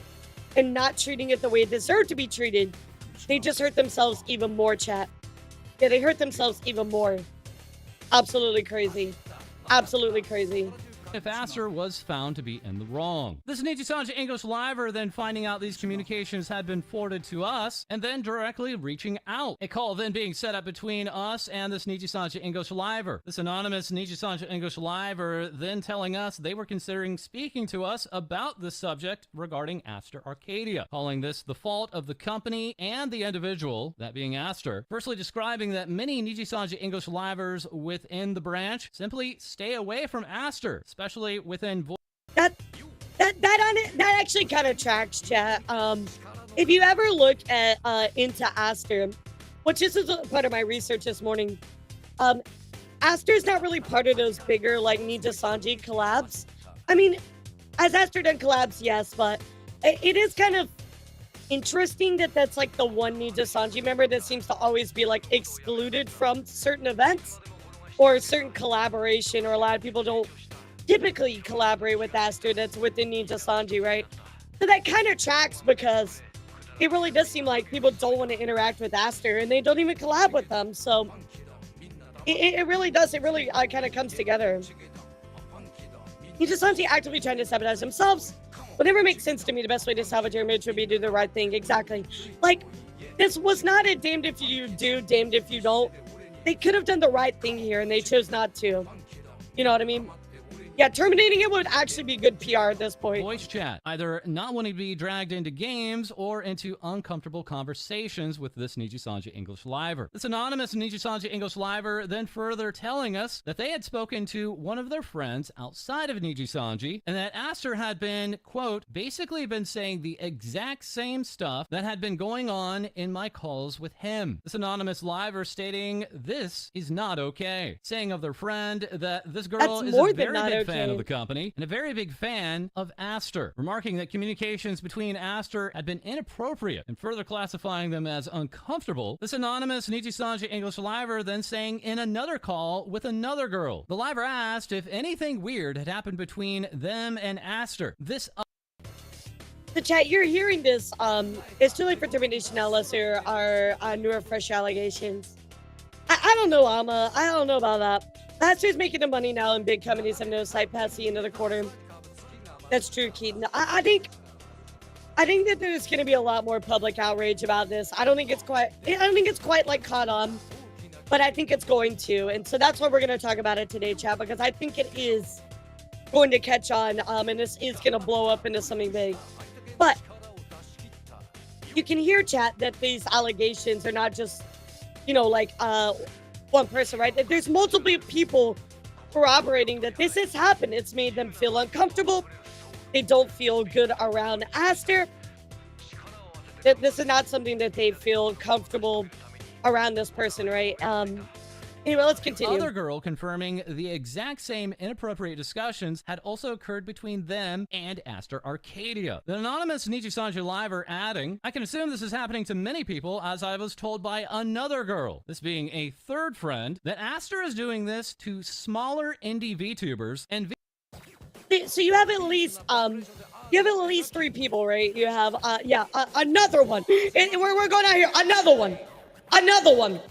and not treating it the way it deserved to be treated, they just hurt themselves even more, chat. Yeah, they hurt themselves even more. Absolutely crazy. Absolutely crazy. If Aster was found to be in the wrong. This Nijisanji English Liver then finding out these communications had been forwarded to us and then directly reaching out. A call then being set up between us and this Nijisanji English Liver. This anonymous Nijisanji English Liver then telling us they were considering speaking to us about this subject regarding Aster Arcadia, calling this the fault of the company and the individual, that being Aster. Firstly describing that many Nijisanji English Livers within the branch simply stay away from Aster, especially within that actually kind of tracks, chat. If you ever look at into Aster, which this is a part of my research this morning, Aster's not really part of those bigger like Nijisanji collabs. I mean, has Aster done collabs? Yes, but it is kind of interesting that that's like the one Nijisanji member that seems to always be like excluded from certain events or certain collaboration, or a lot of people don't typically collaborate with Aster that's within Nijisanji, right? So that kind of tracks, because it really does seem like people don't want to interact with Aster and they don't even collab with them. So it really does. It really kind of comes together. Nijisanji actively trying to sabotage themselves. Whatever makes sense to me, the best way to salvage your image would be to do the right thing. Exactly. Like, this was not a damned if you do, damned if you don't. They could have done the right thing here and they chose not to. You know what I mean? Yeah, terminating it would actually be good PR at this point. Voice chat, either not wanting to be dragged into games or into uncomfortable conversations with this Nijisanji English Liver. This anonymous Nijisanji English Liver then further telling us that they had spoken to one of their friends outside of Nijisanji, and that Aster had been, quote, basically been saying the exact same stuff that had been going on in my calls with him. This anonymous Liver stating this is not okay, saying of their friend that this girl is a very big fan of okay. the company and a very big fan of Aster, remarking that communications between Aster had been inappropriate and further classifying them as uncomfortable. This anonymous Nijisanji English liver then saying in another call with another girl. The liver asked if anything weird had happened between them and Aster. This The chat, you're hearing this. It's too late for termination now unless there are new or fresh allegations. I don't know, Alma. I don't know about that. Aster's making the money now, and big companies have no sight past the end of the quarter. That's true, Keaton. I think that there's going to be a lot more public outrage about this. I don't think it's quite like caught on, but I think it's going to, and so that's why we're going to talk about it today, chat, because I think it is going to catch on, and this is going to blow up into something big. But you can hear, chat, that these allegations are not just, like one person, right? That there's multiple people corroborating that this has happened. It's made them feel uncomfortable. They don't feel good around Aster. That this is not something that they feel comfortable around this person, right? Anyway, let's continue. Other girl confirming the exact same inappropriate discussions had also occurred between them and Aster Arcadia. The anonymous Nijisanji liver adding, I can assume this is happening to many people as I was told by another girl, this being a third friend, that Aster is doing this to smaller indie VTubers and So you have at least 3 people, right? You have another one. We're going out here. Another one.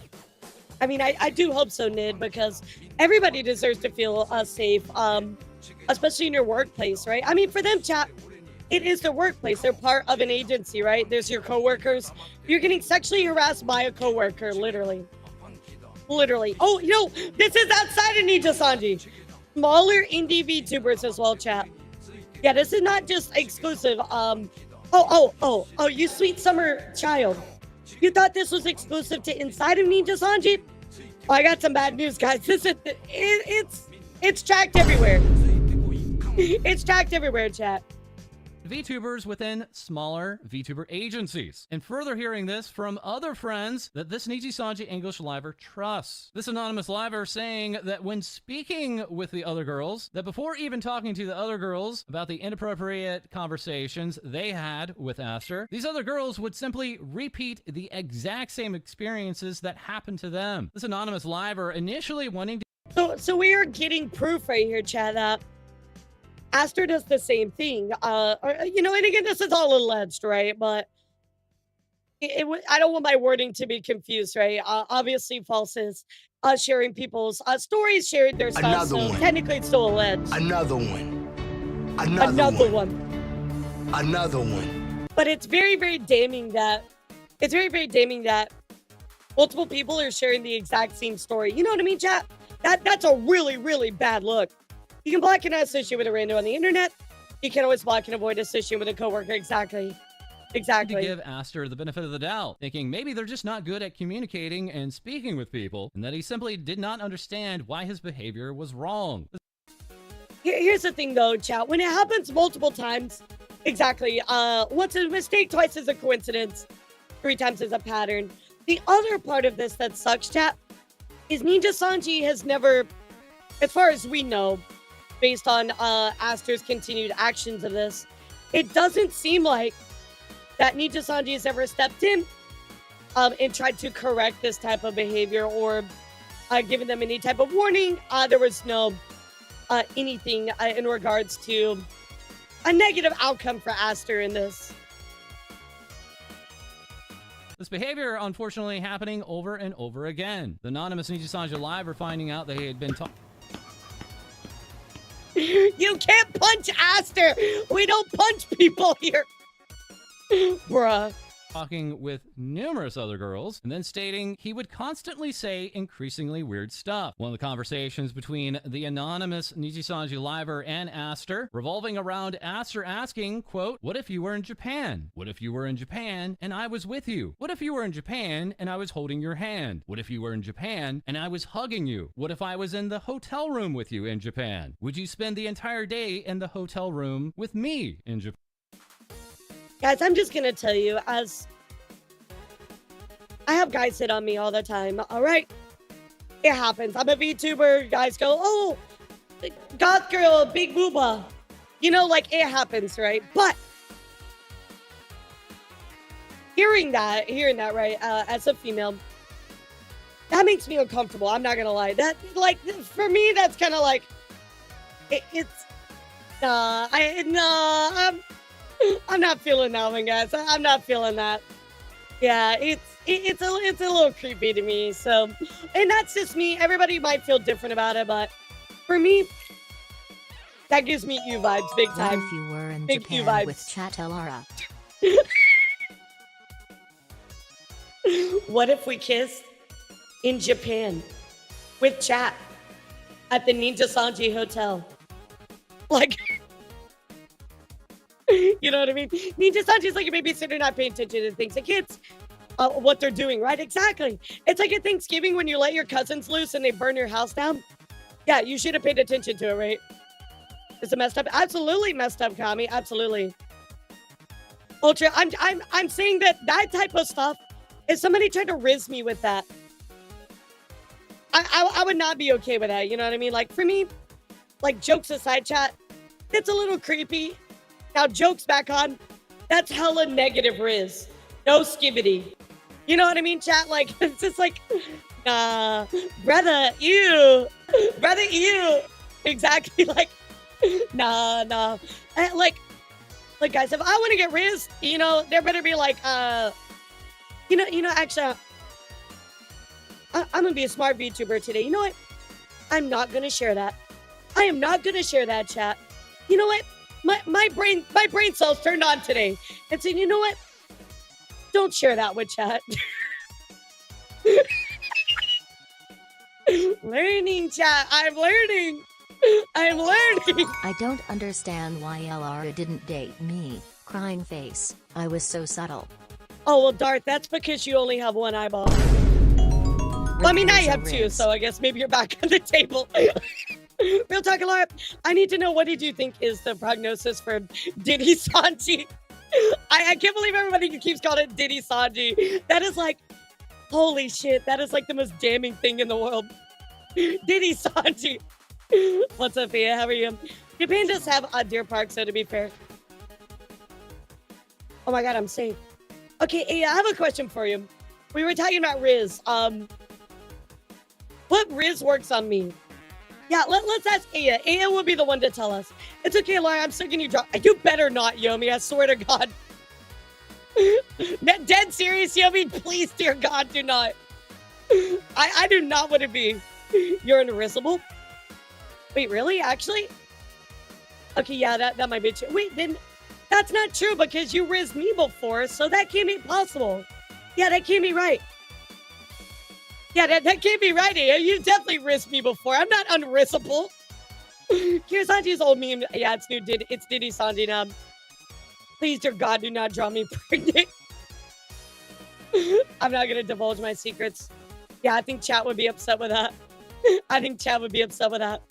I mean, I do hope so, Nid, because everybody deserves to feel safe, especially in your workplace, right? I mean, for them, chat, it is their workplace. They're part of an agency, right? There's your coworkers. You're getting sexually harassed by a coworker, literally. Oh, this is outside of Nijisanji. Smaller indie VTubers as well, chat. Yeah, this is not just exclusive. You sweet summer child. You thought this was exclusive to inside of Nijisanji? Oh, I got some bad news, guys. It's tracked everywhere. It's tracked everywhere, chat. VTubers within smaller VTuber agencies. And further hearing this from other friends that this Nijisanji English liver trusts. This anonymous liver saying that when speaking with the other girls, that before even talking to the other girls about the inappropriate conversations they had with Aster, these other girls would simply repeat the exact same experiences that happened to them. This anonymous liver initially wanting to... So we are getting proof right here, chat, that Aster does the same thing. And again, this is all alleged, right? But I don't want my wording to be confused, right? Obviously, false is sharing people's stories, sharing their stuff. So technically, it's still alleged. Another one. But it's very, very damning that multiple people are sharing the exact same story. You know what I mean, chat? That's a really, really bad look. You can block and not associate with a rando on the internet. You can always block and avoid associating with a coworker. Exactly. To give Aster the benefit of the doubt, thinking maybe they're just not good at communicating and speaking with people, and that he simply did not understand why his behavior was wrong. Here's the thing, though, chat. When it happens multiple times, exactly. Once a mistake, twice is a coincidence, 3 times is a pattern. The other part of this that sucks, chat, is Nijisanji has never, as far as we know, based on Aster's continued actions of this, it doesn't seem like that Nijisanji has ever stepped in and tried to correct this type of behavior or given them any type of warning. There was no anything in regards to a negative outcome for Aster in this. This behavior, unfortunately, happening over and over again. The anonymous Nijisanji live are finding out they had been You can't punch Aster. We don't punch people here. Bruh. Talking with numerous other girls, and then stating he would constantly say increasingly weird stuff. One of the conversations between the anonymous Nijisanji liver and Aster revolving around Aster asking, quote, what if you were in Japan? What if you were in Japan and I was with you? What if you were in Japan and I was holding your hand? What if you were in Japan and I was hugging you? What if I was in the hotel room with you in Japan? Would you spend the entire day in the hotel room with me in Japan? Guys, I'm just gonna tell you, as I have guys hit on me all the time, all right? It happens. I'm a VTuber. Guys go, oh, goth girl, big booba. You know, like, it happens, right? But hearing that, right, as a female, that makes me uncomfortable. I'm not gonna lie. That, like, for me, that's kind of like, I'm not feeling that one, guys. I'm not feeling that. Yeah, it's a little creepy to me. So, and that's just me. Everybody might feel different about it, but for me, that gives me you vibes big time. What if you were in Big Japan vibes. with chat Elara? What if we kissed in Japan with chat at the Nijisanji hotel? Like, you know what I mean? Nijisanji's like a babysitter not paying attention to things. Like, kids, what they're doing, right? Exactly. It's like at Thanksgiving when you let your cousins loose and they burn your house down. Yeah, you should have paid attention to it, right? Is it messed up? Absolutely messed up, Kami. Absolutely. Ultra, I'm saying that type of stuff, if somebody tried to riz me with that, I would not be okay with that. You know what I mean? Like, for me, like, jokes aside, chat, it's a little creepy. Now, jokes back on, that's hella negative riz. No skibbity. You know what I mean, chat? Like, it's just like, nah, brother, ew. Brother, ew. Exactly, like, nah. Like, guys, if I want to get riz, you know, there better be like, you know, actually, I'm gonna be a smart VTuber today. You know what? I'm not gonna share that. I am not gonna share that, chat. You know what? My brain cells turned on today and said, you know what? Don't share that with chat. Learning, chat. I'm learning. I don't understand why El-ara didn't date me. Crying face. I was so subtle. Oh, well, Darth, that's because you only have one eyeball. Well, I mean, now you have two, so I guess maybe you're back on the table. Real talk, Elara, I need to know, what did you think is the prognosis for Nijisanji? I can't believe everybody keeps calling it Nijisanji. That is like, holy shit, that is like the most damning thing in the world. Nijisanji. What's up, Fia? How are you? Japan does have a deer park, so to be fair. Oh my god, I'm safe. Okay, Aya, I have a question for you. We were talking about Riz. What Riz works on me? Yeah, let's ask Aya. Aya will be the one to tell us. It's okay, Lara, I'm still gonna drop. You better not, Yomi, I swear to God. Dead serious, Yomi? Please, dear God, do not. I do not want to be. You're invisible? Wait, really? Actually? Okay, yeah, that might be true. Wait, then that's not true because you rizzed me before, so that can't be possible. Yeah, that can't be right. Yeah, that can't be right, Aya. You definitely rizzed me before. I'm not unrizzable. Kirisanji's old meme. Yeah, it's new. It's Nijisanji now. Please, dear God, do not draw me pregnant. I'm not gonna divulge my secrets. Yeah, I think chat would be upset with that. I think chat would be upset with that.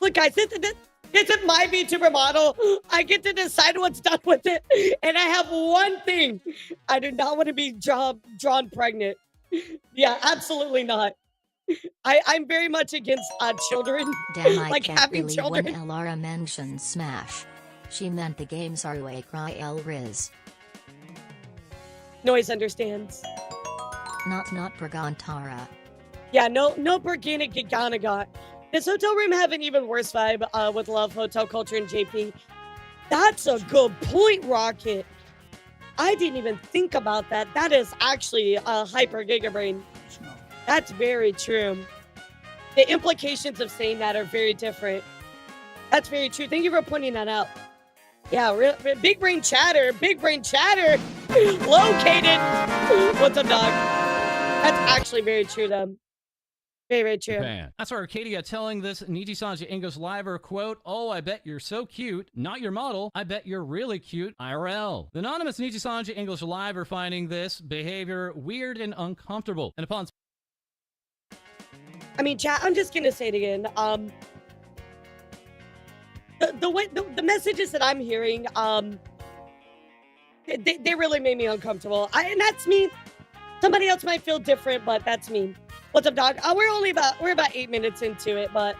Look, guys, this is my VTuber model. I get to decide what's done with it. And I have one thing. I do not want to be drawn pregnant. Yeah, absolutely not. I'm very much against children. Damn, I like can't having really children. when El-ara mentioned Smash. She meant the games Arue Cry El Riz. Noise understands. Not Pergantara. Yeah, no Berganic Giganagot. This hotel room have an even worse vibe with love, hotel culture, and JP. That's a good point, Rocket. I didn't even think about that. That is actually a hyper gigabrain. That's very true. The implications of saying that are very different. That's very true. Thank you for pointing that out. Yeah, big brain chatter. Big brain chatter. Located. What's up, dog? That's actually very true, though. Very, very true. Japan. That's Arcadia telling this Nijisanji English Liver, quote, "Oh, I bet you're so cute. Not your model. I bet you're really cute IRL." The anonymous Nijisanji English Liver finding this behavior weird and uncomfortable. And upon... I mean, chat, I'm just going to say it again. The messages that I'm hearing, they really made me uncomfortable. And that's me. Somebody else might feel different, but that's me. What's up, dog? We're about 8 minutes into it, but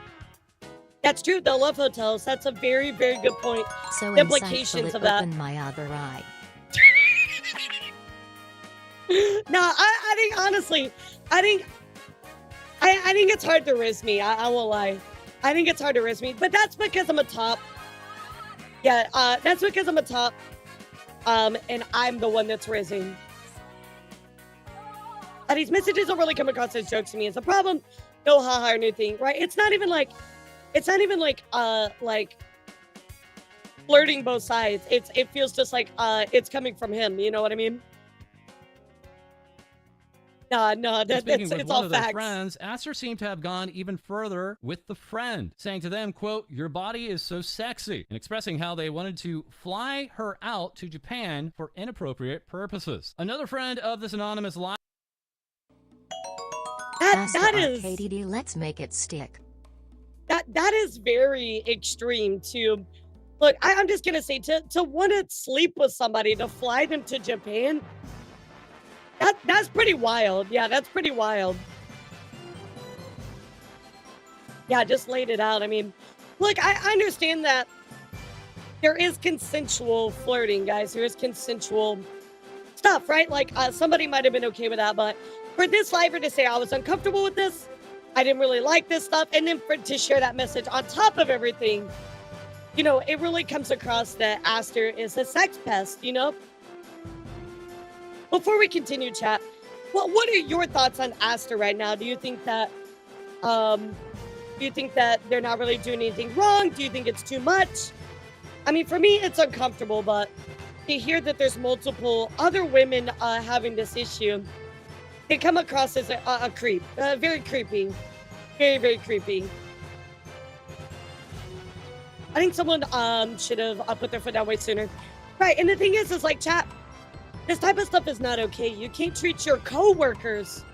That's true. They'll love hotels. That's a very, very good point. So The implications insightful, of it that. opened my other eye. No, I think honestly, I think it's hard to risk me. I won't lie. I think it's hard to risk me, but that's because I'm a top. Yeah, that's because I'm a top. And I'm the one that's rising. These messages don't really come across as jokes to me. It's a problem. No haha or anything, right? It's not even like flirting both sides. It feels just like it's coming from him. You know what I mean? No, Speaking with it's one all of their facts. friends, Aster seemed to have gone even further with the friend, saying to them, quote, "Your body is so sexy," and expressing how they wanted to fly her out to Japan for inappropriate purposes. Another friend of this anonymous live That is KDD, let's make it stick. that is very extreme to look. I'm just gonna say to want to sleep with somebody, to fly them to Japan. That's pretty wild. Yeah, that's pretty wild. Yeah, just laid it out. I mean, look, I understand that there is consensual flirting, guys. There is consensual stuff, right? Like somebody might have been okay with that, but for this liver to say I was uncomfortable with this, I didn't really like this stuff, and then to share that message on top of everything, you know, it really comes across that Aster is a sex pest, you know? Before we continue, chat, what are your thoughts on Aster right now? Do you think that they're not really doing anything wrong? Do you think it's too much? I mean, for me, it's uncomfortable, but to hear that there's multiple other women having this issue, they come across as a creep. Very creepy. Very, very creepy. I think someone should have put their foot down way sooner. Right, and the thing is like, chat, this type of stuff is not okay. You can't treat your co-workers.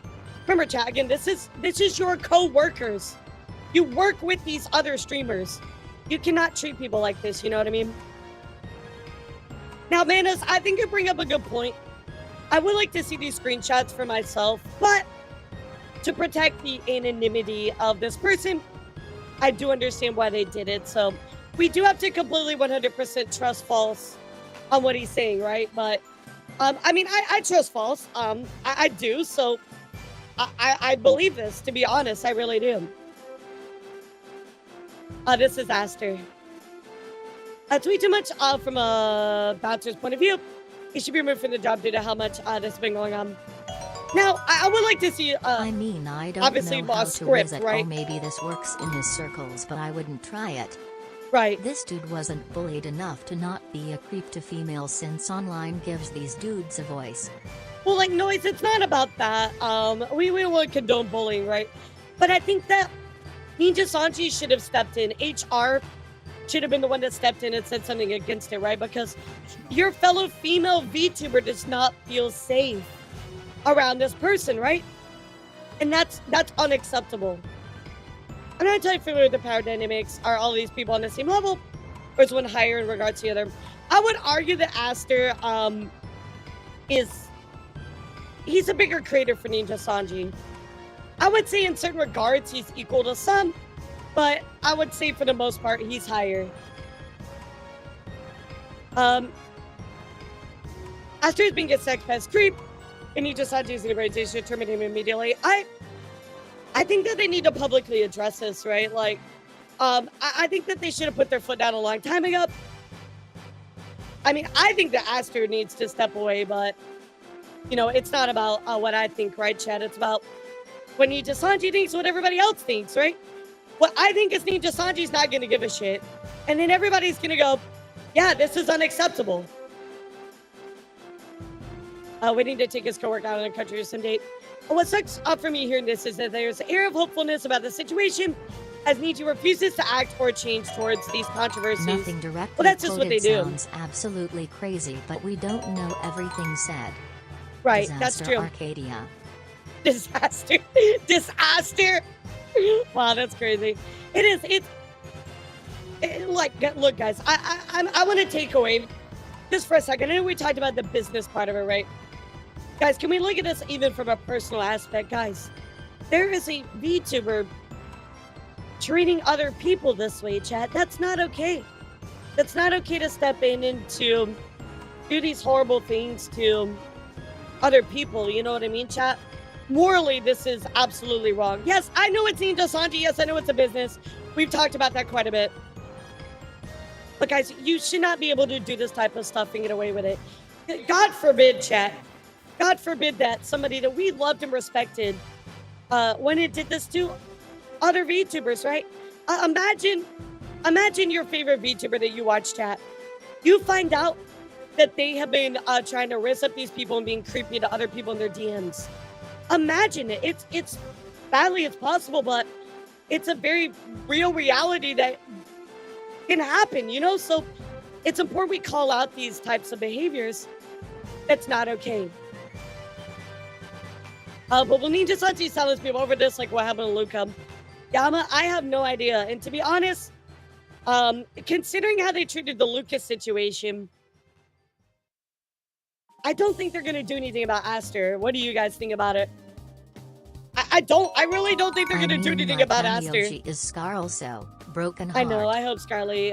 Remember, chat, again, this is your co-workers. You work with these other streamers. You cannot treat people like this, you know what I mean? Now, Manas, I think you bring up a good point. I would like to see these screenshots for myself, but to protect the anonymity of this person, I do understand why they did it. So we do have to completely 100% trust false on what he's saying, right? But I mean, I trust false. I do. So I believe this, to be honest. I really do. This is Aster. It's way too much from a bouncer's point of view. He should be removed from the job due to how much this has been going on. Now, I would like to see. I mean, I don't obviously know how a to script, whiz it. right? Oh, maybe this works in his circles, but I wouldn't try it. Right. This dude wasn't bullied enough to not be a creep to females, since online gives these dudes a voice. Well, like, Noise, it's not about that. We won't condone bullying, right? But I think that Nijisanji should have stepped in. HR should have been the one that stepped in and said something against it, right? Because your fellow female VTuber does not feel safe around this person, right? And that's unacceptable. I'm not entirely familiar with the power dynamics. Are all these people on the same level, or is one higher in regards to the other? I would argue that Aster he's a bigger creator for Nijisanji. I would say in certain regards he's equal to some, but I would say for the most part he's higher. Aster is being a sex pest creep, and Nijisanji is in a should terminate him immediately. I think that they need to publicly address this, right? Like, I think that they should have put their foot down a long time ago. I mean, I think that Aster needs to step away, but, you know, it's not about what I think, right, Chad? It's about what Nijisanji thinks, what everybody else thinks, right? What I think is Nijisanji's not going to give a shit. And then everybody's going to go, yeah, this is unacceptable. We need to take his coworker out on a country to some date. What sucks for me hearing this is that there's an air of hopefulness about the situation as Niji refuses to act or change towards these controversies. Nothing directly well, that's just what they do. Sounds absolutely crazy, but we don't know everything said. Right, Disaster that's true. Arcadia. Disaster. Disaster. Wow, that's crazy. It is. Like, look, guys, I want to take away just for a second. I know we talked about the business part of it, right? Guys, can we look at this even from a personal aspect? Guys, there is a VTuber treating other people this way, chat. That's not okay. That's not okay to step in and to do these horrible things to other people. You know what I mean, chat? Morally, this is absolutely wrong. Yes, I know it's Nijisanji. Yes, I know it's a business. We've talked about that quite a bit. But guys, you should not be able to do this type of stuff and get away with it. God forbid, chat. God forbid that somebody that we loved and respected when it did this to other VTubers, right? Imagine your favorite VTuber that you watch, chat. You find out that they have been trying to raise up these people and being creepy to other people in their DMs. Imagine it. It's badly it's possible, but it's a very real reality that can happen, you know? So it's important we call out these types of behaviors. That's not okay. But we'll need to silence people over this, like what happened to Luca. Yama, I have no idea. And to be honest, considering how they treated the Lucas situation, I don't think they're going to do anything about Aster. What do you guys think about it? I really don't think they're going to do anything about Aster. She is Scar also. Broken heart. I know, I hope Scarly.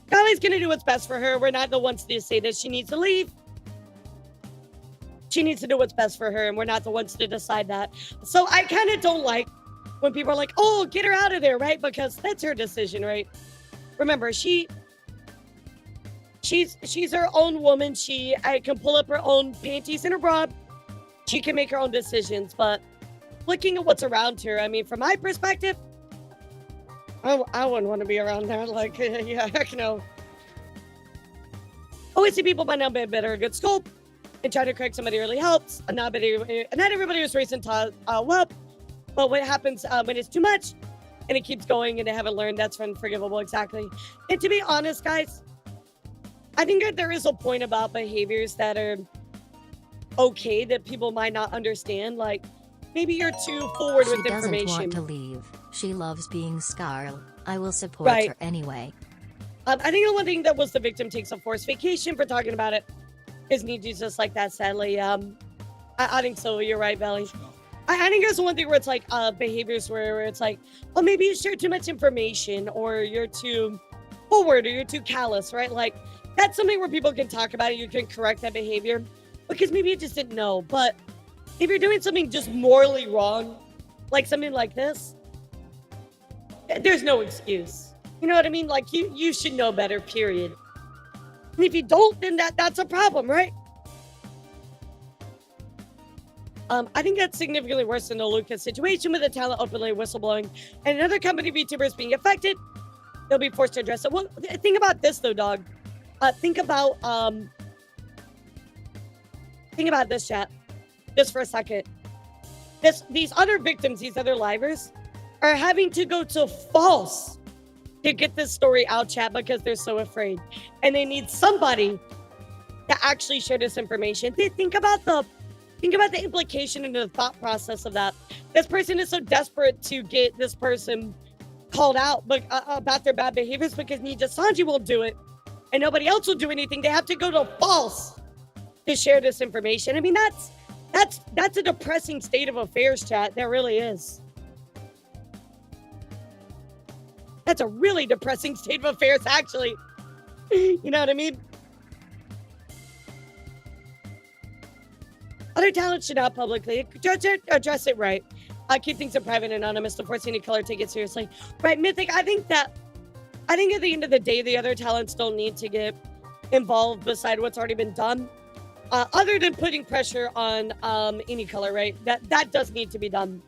Scarly's going to do what's best for her. We're not the ones to say that she needs to leave. She needs to do what's best for her, and we're not the ones to decide that. So I kind of don't like when people are like, oh, get her out of there, right? Because that's her decision, right? Remember, she's her own woman. She can pull up her own panties and her bra. She can make her own decisions, but looking at what's around her, I mean, from my perspective, I wouldn't want to be around there. Like, yeah, heck no. Always see people by now better a good scope and try to correct somebody really helps. Not everybody was racing to well, but what happens when it's too much and it keeps going and they haven't learned, that's unforgivable, exactly. And to be honest, guys, I think that there is a point about behaviors that are okay that people might not understand. Like, maybe you're too forward with information. She doesn't want to leave. She loves being Scarl. I will support her anyway. I think the one thing that was the victim takes a forced vacation for talking about it is Niji's just like that, sadly. I think so. You're right, Belly. I think there's one thing where it's like behaviors where it's like, well, maybe you share too much information or you're too forward or you're too callous, right? Like, that's something where people can talk about it. You can correct that behavior because maybe you just didn't know. But if you're doing something just morally wrong, like something like this, there's no excuse. You know what I mean? Like, you should know better, period. And if you don't, then that's a problem, right? I think that's significantly worse than the Lucas situation with the talent openly whistleblowing and another company VTubers being affected. They'll be forced to address it. Well, think about this though, dog. Think about this, chat. Just for a second. These other victims, these other livers, are having to go to false to get this story out, chat, because they're so afraid. And they need somebody to actually share this information. Think about the implication and the thought process of that. This person is so desperate to get this person called out about their bad behaviors because Nijisanji won't do it and nobody else will do anything. They have to go to false to share this information. I mean, that's a depressing state of affairs, chat. That really is. That's a really depressing state of affairs, actually. You know what I mean? Other talents should not publicly address it right. Keep things private and anonymous to force any color take it seriously. Right, Mythic, I think at the end of the day, the other talents don't need to get involved beside what's already been done. Other than putting pressure on any color, right? That does need to be done.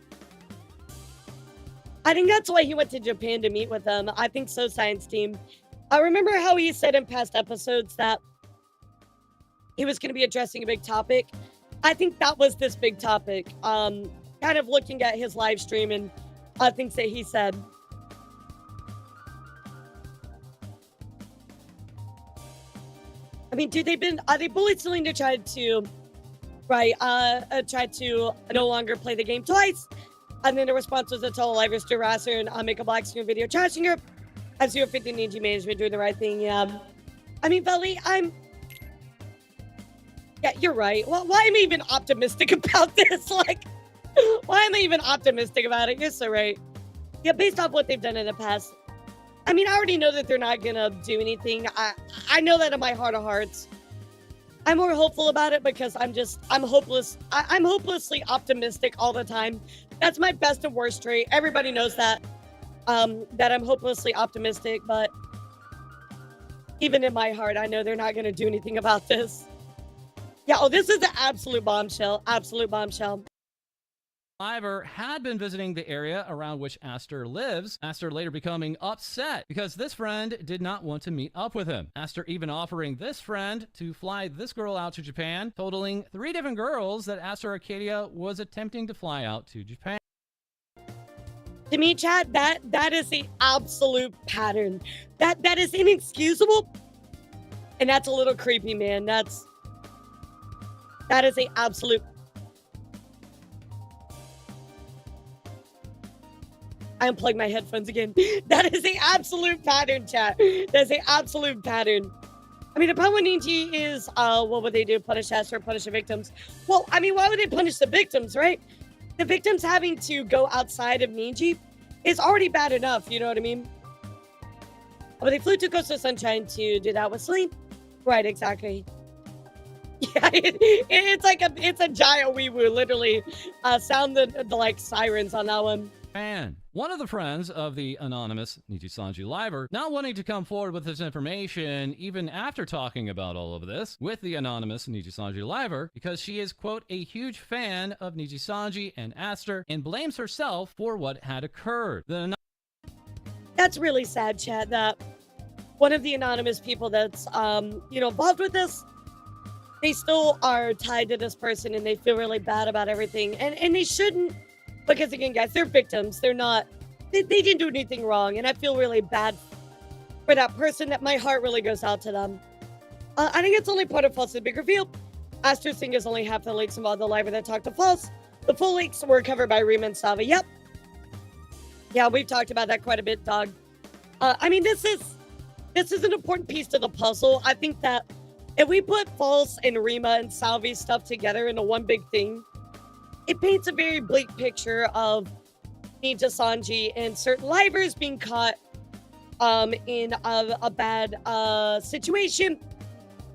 I think that's why he went to Japan to meet with them. I think so, Science Team. I remember how he said in past episodes that he was going to be addressing a big topic. I think that was this big topic. Kind of looking at his live stream and things that he said. I mean, dude, they bullied Selena, tried to no longer play the game twice. And then the response was to tell livers to harass her and make a black screen video trashing her. As 050 Ninja management doing the right thing, yeah. I mean, Belly, yeah, you're right. Well, why am I even optimistic about this? Like, why am I even optimistic about it? You're so right. Yeah, based off what they've done in the past. I mean, I already know that they're not gonna do anything. I know that in my heart of hearts. I'm more hopeful about it because I'm hopeless. I'm hopelessly optimistic all the time. That's my best and worst trait. Everybody knows that. That I'm hopelessly optimistic, but even in my heart, I know they're not gonna do anything about this. Yeah, oh, this is an absolute bombshell. Absolute bombshell. Survivor had been visiting the area around which Aster lives, Aster later becoming upset because this friend did not want to meet up with him. Aster even offering this friend to fly this girl out to Japan, totaling 3 different girls that Aster Arcadia was attempting to fly out to Japan. To me, Chad, that is the absolute pattern. That is inexcusable. And that's a little creepy, man. That is the absolute. I unplugged my headphones again. That is the absolute pattern, chat. That's the absolute pattern. I mean, upon when Niji is, what would they do? Punish us or punish the victims? Well, I mean, why would they punish the victims, right? The victims having to go outside of Niji is already bad enough, you know what I mean? But they flew to Coastal Sunshine to do that with Sleep. Right, exactly. Yeah, it's like a giant wee woo, literally. Sound the like sirens on that one. And one of the friends of the anonymous Nijisanji Liver, not wanting to come forward with this information even after talking about all of this with the anonymous Nijisanji Liver, because she is, quote, a huge fan of Nijisanji and Aster and blames herself for what had occurred. That's really sad, Chad, that one of the anonymous people that's, involved with this, they still are tied to this person and they feel really bad about everything. And they shouldn't. Because again, guys, they're victims. They're not, they didn't do anything wrong. And I feel really bad for that person, that my heart really goes out to them. I think it's only part of False and Big Reveal. Aster Singh is only half the leaks involved in the live that talked to False. The full leaks were covered by Rima and Sava. Yep. Yeah, we've talked about that quite a bit, dog. I mean, this is an important piece to the puzzle. I think that if we put False and Rima and Salvi's stuff together into one big thing, it paints a very bleak picture of Nijisanji and certain livers being caught in a bad situation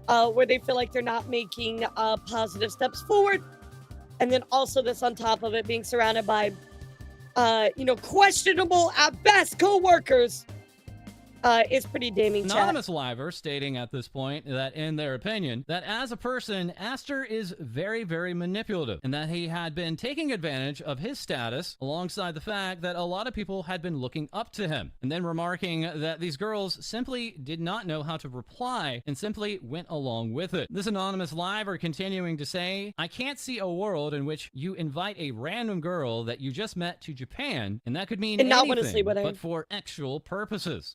where they feel like they're not making positive steps forward. And then also this on top of it being surrounded by, questionable at best co-workers is pretty damning. Anonymous Liver stating at this point that in their opinion, that as a person, Aster is very, very manipulative and that he had been taking advantage of his status alongside the fact that a lot of people had been looking up to him, and then remarking that these girls simply did not know how to reply and simply went along with it. This Anonymous Liver continuing to say, I can't see a world in which you invite a random girl that you just met to Japan and that could mean and not anything, sleep with her, but for actual purposes.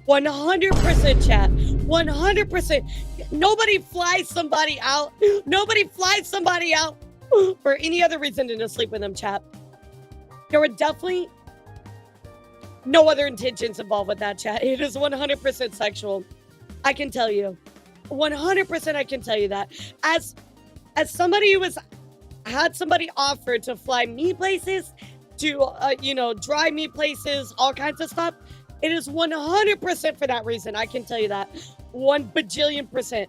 100%, chat. 100%. Nobody flies somebody out. Nobody flies somebody out for any other reason than to sleep with them, chat. There were definitely no other intentions involved with that, chat. It is 100% sexual. I can tell you. 100% I can tell you that. As somebody who had somebody offer to fly me places, to, drive me places, all kinds of stuff, it is 100% for that reason. I can tell you that. 1 bajillion%.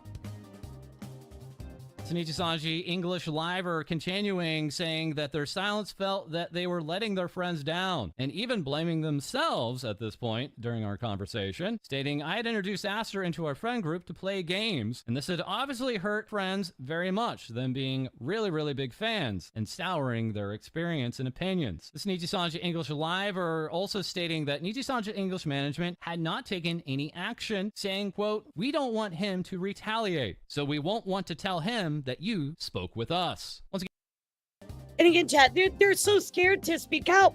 Nijisanji English Liver continuing saying that their silence felt that they were letting their friends down and even blaming themselves at this point during our conversation, stating I had introduced Aster into our friend group to play games and this had obviously hurt friends very much, them being really, really big fans and souring their experience and opinions. This Nijisanji English Liver also stating that Nijisanji English management had not taken any action, saying, quote, we don't want him to retaliate, so we won't want to tell him that you spoke with us. Once again, and again, chat, they're so scared to speak out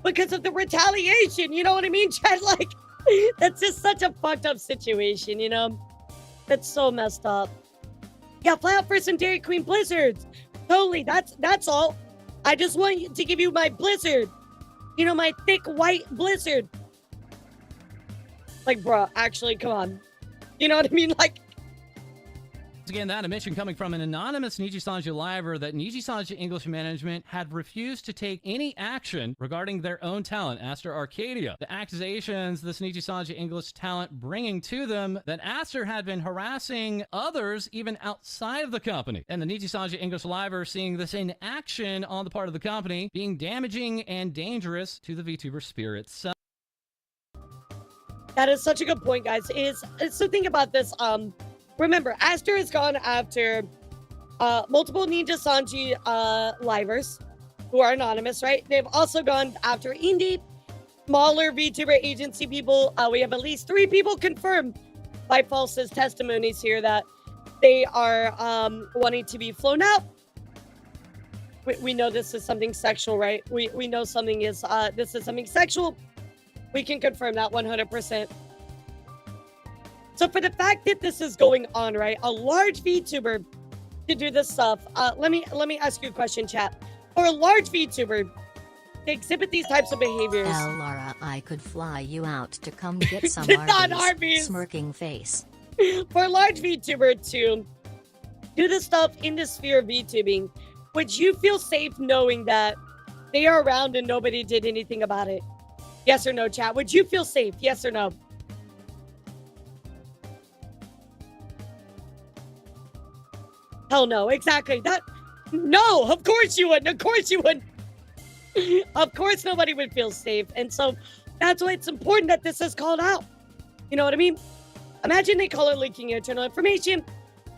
because of the retaliation. You know what I mean, chat? Like, that's just such a fucked up situation, you know? That's so messed up. Yeah, fly out for some Dairy Queen blizzards. Totally, that's all. I just want to give you my blizzard. You know, my thick white blizzard. Like, bro, actually, come on. You know what I mean? Like, Again, that admission coming from an anonymous Nijisanji liver that Nijisanji English management had refused to take any action regarding their own talent, Aster Arcadia. The accusations this Nijisanji English talent bringing to them that Aster had been harassing others even outside of the company. And the Nijisanji English liver seeing this in action on the part of the company being damaging and dangerous to the VTuber sphere itself. That is such a good point, guys. So think about this. Remember, Aster has gone after multiple Nijisanji livers who are anonymous, right? They've also gone after indie, smaller VTuber agency people. We have at least 3 people confirmed by False's testimonies here that they are wanting to be flown out. We know this is something sexual, right? We know something is this is something sexual. We can confirm that 100%. So for the fact that this is going on, right, a large VTuber to do this stuff, let me ask you a question, chat. For a large VTuber to exhibit these types of behaviors, El-ara, I could fly you out to come get some not Arby's. Arby's. Smirking face. For a large VTuber to do this stuff in the sphere of VTubing, would you feel safe knowing that they are around and nobody did anything about it? Yes or no, chat? Would you feel safe? Yes or no? Hell no, exactly. No, of course you wouldn't. Of course you wouldn't. Of course nobody would feel safe. And so that's why it's important that this is called out. You know what I mean? Imagine they call it leaking internal information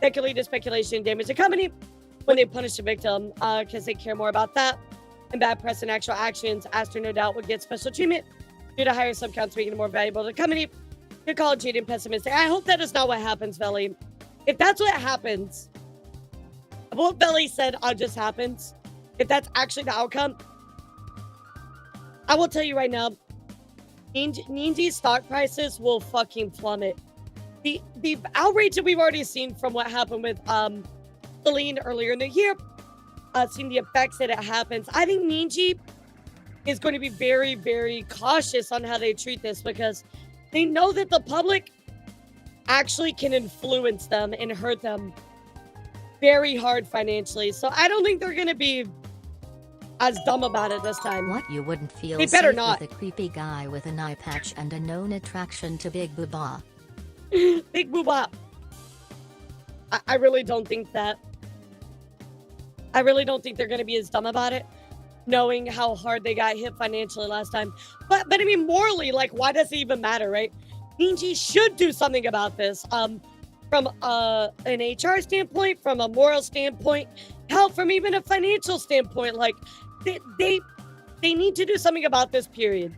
that could lead to speculation and damage the company when they punish the victim because they care more about that and bad press and actual actions. Aster no doubt would get special treatment due to higher sub counts making it more valuable to the company. You're called cheating and pessimistic. I hope that is not what happens, Veli. If that's what happens, what Belly said just happens, if that's actually the outcome, I will tell you right now, Ninja's stock prices will fucking plummet. The outrage that we've already seen from what happened with Celine earlier in the year, seeing the effects that it happens, I think Ninja is going to be very, very cautious on how they treat this because they know that the public actually can influence them and hurt them very hard financially. So I don't think they're going to be as dumb about it this time. What, you wouldn't feel They better safe not. with a creepy guy with an eye patch and a known attraction to Big Booba? Big booba. I really don't think that. I really don't think they're going to be as dumb about it, knowing how hard they got hit financially last time. But I mean, morally, like, why does it even matter, right? Ninja should do something about this. From an HR standpoint, from a moral standpoint, hell, from even a financial standpoint, like they need to do something about this period.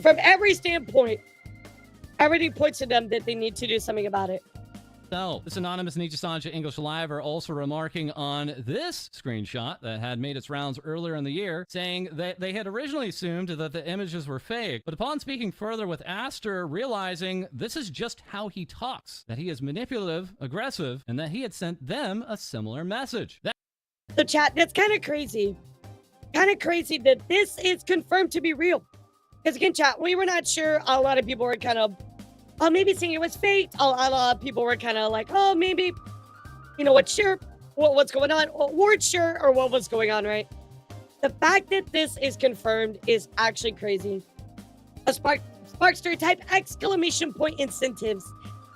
From every standpoint, everything points to them that they need to do something about it. So, this anonymous Nijisanji English liver also remarking on this screenshot that had made its rounds earlier in the year, saying that they had originally assumed that the images were fake, but upon speaking further with Aster, realizing this is just how he talks, that he is manipulative, aggressive, and that he had sent them a similar message. So chat, that's kind of crazy. Kind of crazy that this is confirmed to be real. Because again, chat, we were not sure. A lot of people were kind of maybe saying it was fake. A lot of people were kind of like, oh, maybe, you know what, sure, what's going on? Weren't sure or what was going on, right? The fact that this is confirmed is actually crazy. A Sparkster type exclamation point incentives.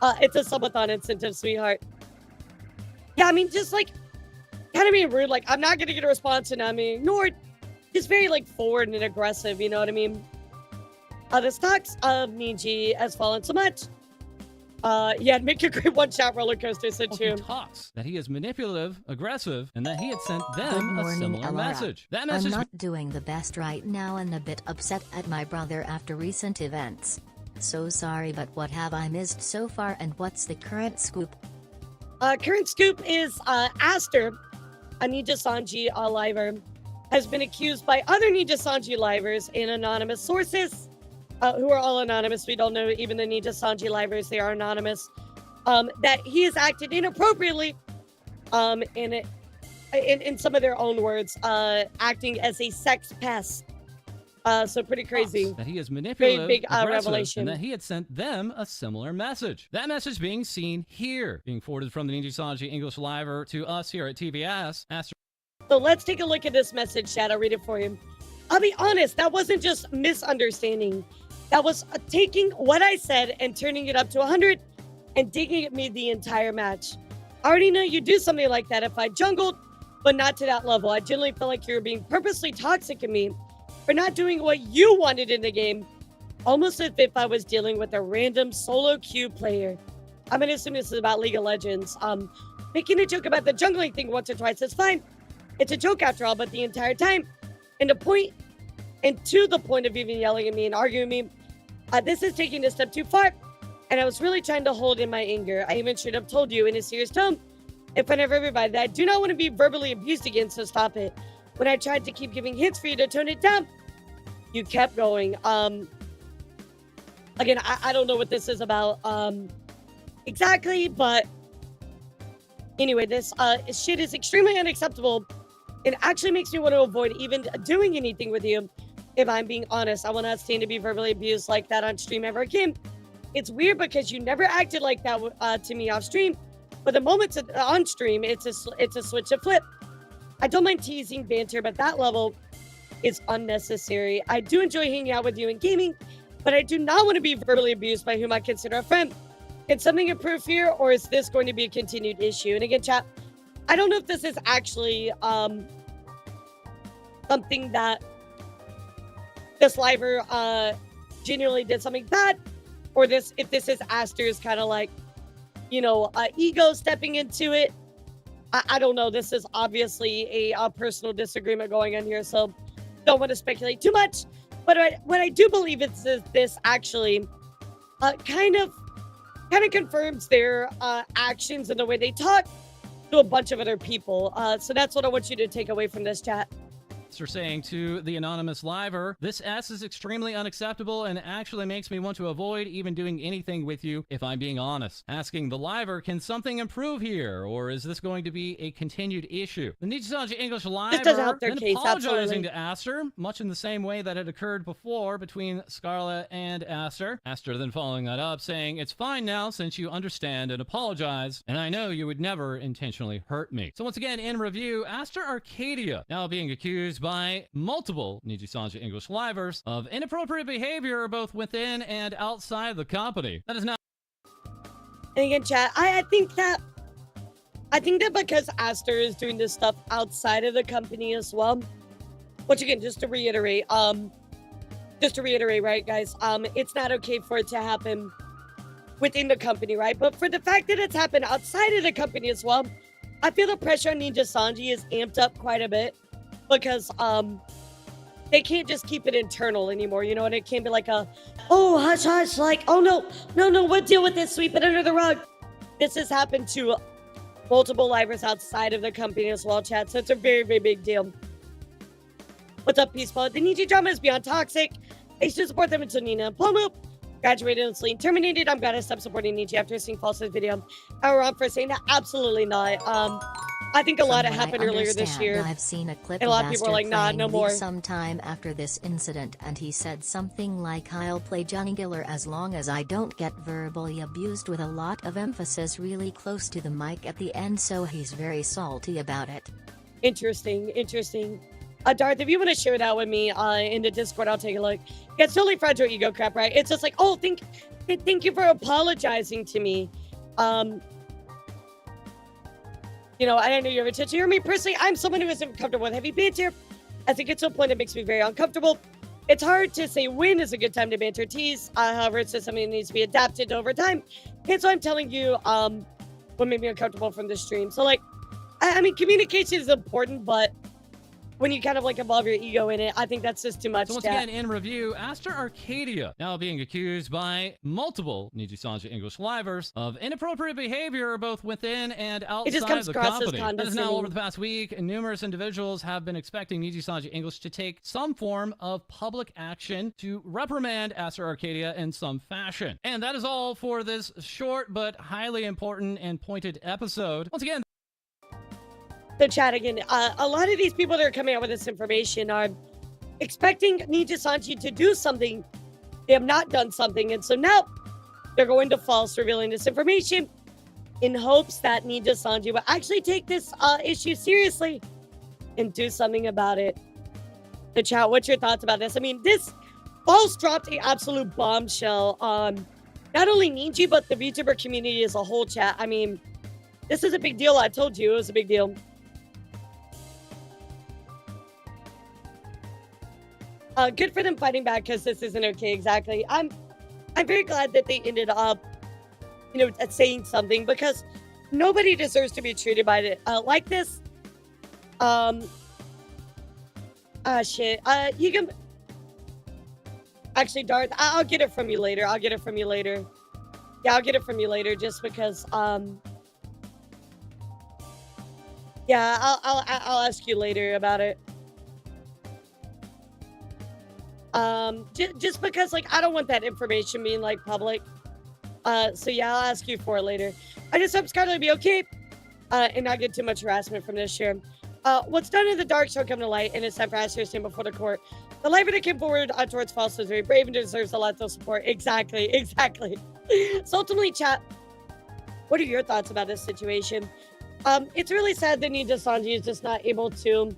It's a subathon incentive, sweetheart. Yeah, I mean, just like, kind of being rude. Like, I'm not going to get a response and I'm being ignored. Just very, like, forward and aggressive, you know what I mean? The stocks of Niji has fallen so much. Yeah, make a great one-shot roller coaster, said He too. talks, that he is manipulative, aggressive, and that he had sent Good them a morning, similar Elara. message. That I'm message not doing the best right now and a bit upset at my brother after recent events. So sorry, but what have I missed so far and what's the current scoop? Current scoop is Aster, a Nijisanji liver, has been accused by other Nijisanji livers and anonymous sources, who are all anonymous. We don't know even the Nijisanji livers, they are anonymous, that he has acted inappropriately, in some of their own words, acting as a sex pest So pretty crazy. That he is manipulative, big, aggressive, revelation. and that he had sent them a similar message. That message being seen here, being forwarded from the Nijisanji English Liver to us here at TBS. So let's take a look at this message, chat. I'll read it for you. I'll be honest, that wasn't just misunderstanding. That was taking what I said and turning it up to 100 and digging at me the entire match. I already know you do something like that if I jungled, but not to that level. I generally feel like you're being purposely toxic at me for not doing what you wanted in the game, almost as if I was dealing with a random solo queue player. I'm gonna assume this is about League of Legends. Making a joke about the jungling thing once or twice is fine. It's a joke after all, but the entire time, and to the point of even yelling at me and arguing with me, this is taking a step too far, and I was really trying to hold in my anger. I even should have told you in a serious tone, in front of everybody, that I do not want to be verbally abused again, so stop it. When I tried to keep giving hints for you to tone it down, you kept going. Again, I don't know what this is about exactly, but anyway, this shit is extremely unacceptable. It actually makes me want to avoid even doing anything with you. If I'm being honest, I will not stand to be verbally abused like that on stream ever again. It's weird because you never acted like that to me off stream, but the moment on stream, it's a switch of flip. I don't mind teasing banter, but that level is unnecessary. I do enjoy hanging out with you in gaming, but I do not want to be verbally abused by whom I consider a friend. Can something improve here, or is this going to be a continued issue? And again, chat, I don't know if this is actually something that this liver genuinely did something bad, or if this is Aster's kind of like, ego stepping into it. I don't know. This is obviously a personal disagreement going on here, so don't want to speculate too much. But what I do believe is this actually kind of confirms their actions and the way they talk to a bunch of other people. So that's what I want you to take away from this chat. For saying to the anonymous liver, this S is extremely unacceptable and actually makes me want to avoid even doing anything with you if I'm being honest. Asking the liver, can something improve here, or is this going to be a continued issue? The Nijisanji English liver then apologizing to Aster, much in the same way that had occurred before between Scarlet and Aster. Aster then following that up, saying, it's fine now since you understand and apologize, and I know you would never intentionally hurt me. So once again, in review, Aster Arcadia now being accused by multiple Nijisanji English livers of inappropriate behavior both within and outside the company. That is now. And again, chat, I think that because Aster is doing this stuff outside of the company as well, which again, just to reiterate, right, guys, it's not okay for it to happen within the company, right? But for the fact that it's happened outside of the company as well, I feel the pressure on Nijisanji is amped up quite a bit. Because they can't just keep it internal anymore, and it can't be like hush hush, like, oh no, we'll deal with this, sweep it under the rug. This has happened to multiple livers outside of the company as well, chat, so it's a very, very big deal. What's up, Peaceful? The Niji drama is beyond toxic. I used to support them until Nina and Pomu graduated and Celine terminated. I'm glad I stopped supporting Niji after seeing False's video. I was wrong for saying that? Absolutely not. I think a lot had happened earlier this year. I've seen a clip and a lot of people are like, nah, no more. Sometime after this incident, and he said something like, I'll play jungler as long as I don't get verbally abused, with a lot of emphasis really close to the mic at the end, so he's very salty about it. Interesting. Darth, if you want to share that with me in the Discord, I'll take a look. Yeah, it's totally fragile ego crap, right? It's just like, oh, thank you for apologizing to me. I don't know you ever touch hear me. Personally, I'm someone who isn't comfortable with heavy banter. As it gets to a point that makes me very uncomfortable. It's hard to say when is a good time to banter tease. However, it's just something that needs to be adapted over time. And so I'm telling you what made me uncomfortable from the stream. So, like, I mean, communication is important, but when you kind of like involve your ego in it, I think that's just too much. So once again, in review, Aster Arcadia now being accused by multiple Nijisanji English livers of inappropriate behavior both within and outside the company. That is now over the past week, and numerous individuals have been expecting Nijisanji English to take some form of public action to reprimand Aster Arcadia in some fashion. And that is all for this short but highly important and pointed episode. Once again, so chat again, a lot of these people that are coming out with this information are expecting Nijisanji to do something. They have not done something, and so now they're going to false revealing this information in hopes that Nijisanji will actually take this issue seriously and do something about it. The chat, what's your thoughts about this? I mean, this false dropped a absolute bombshell on not only Niji, but the VTuber community as a whole, chat. I mean, this is a big deal. I told you it was a big deal. Good for them fighting back, because this isn't okay. Exactly. I'm very glad that they ended up, you know, saying something, because nobody deserves to be treated by it like this. Shit. You can actually, Darth. I'll get it from you later. I'll get it from you later. Yeah, I'll get it from you later, just because. Yeah, I'll ask you later about it. Just because, like, I don't want that information being, like, public. So yeah, I'll ask you for it later. I just hope Scarlet will be okay, and not get too much harassment from this year. What's done in the dark shall come to light, and it's time for Aster to stand before the court. The lifer that came forward towards false was very brave and deserves a lot of support. Exactly, exactly. So ultimately, chat, what are your thoughts about this situation? It's really sad that Nijisanji is just not able to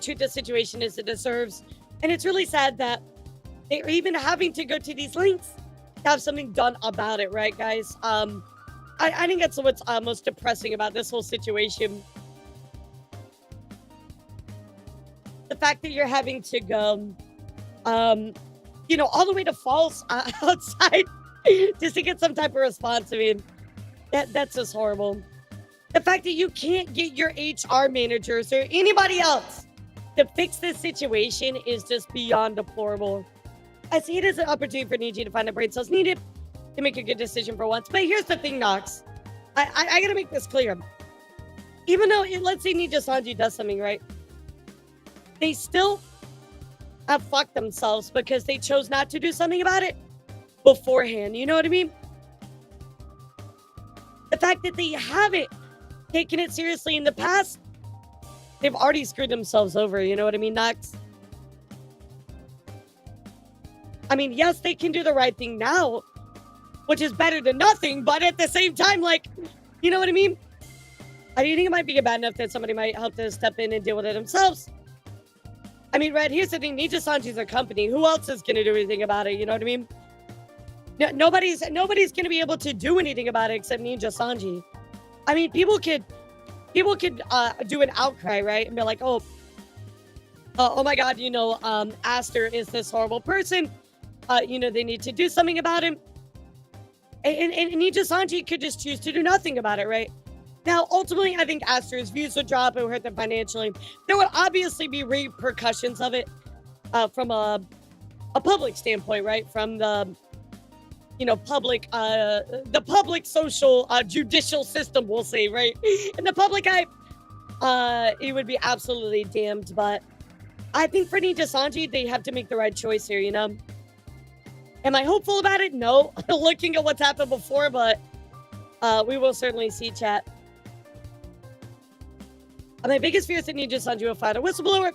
treat the situation as it deserves. And it's really sad that they're even having to go to these lengths to have something done about it, right, guys? I think that's what's most depressing about this whole situation. The fact that you're having to go, you know, all the way to false outside just to get some type of response. I mean, that's just horrible. The fact that you can't get your HR managers or anybody else to fix this situation is just beyond deplorable. I see it as an opportunity for Niji to find the brain cells needed to make a good decision for once. But here's the thing, Nox. I gotta make this clear. Even though, let's say Nijisanji does something, right? They still have fucked themselves because they chose not to do something about it beforehand. You know what I mean? The fact that they haven't taken it seriously in the past, they've already screwed themselves over. You know what I mean, Nox? I mean, yes, they can do the right thing now, which is better than nothing, but at the same time, like, you know what I mean? I do think it might be bad enough that somebody might help to step in and deal with it themselves. I mean, Red, here's the thing. Nijisanji's a company. Who else is going to do anything about it? You know what I mean? Nobody's going to be able to do anything about it except Nijisanji. I mean, people could do an outcry, right? And be like, oh my God, you know, Aster is this horrible person. You know, they need to do something about him. And Nijisanji could just choose to do nothing about it, right? Now, ultimately, I think Aster's views would drop. It would hurt them financially. There would obviously be repercussions of it from a public standpoint, right? From the, you know, the public social judicial system, we'll say, right? In the public eye, it would be absolutely damned. But I think for Nijisanji, they have to make the right choice here, you know? Am I hopeful about it? No. Looking at what's happened before, but we will certainly see, chat. My biggest fear is that Nijisanji will find a whistleblower.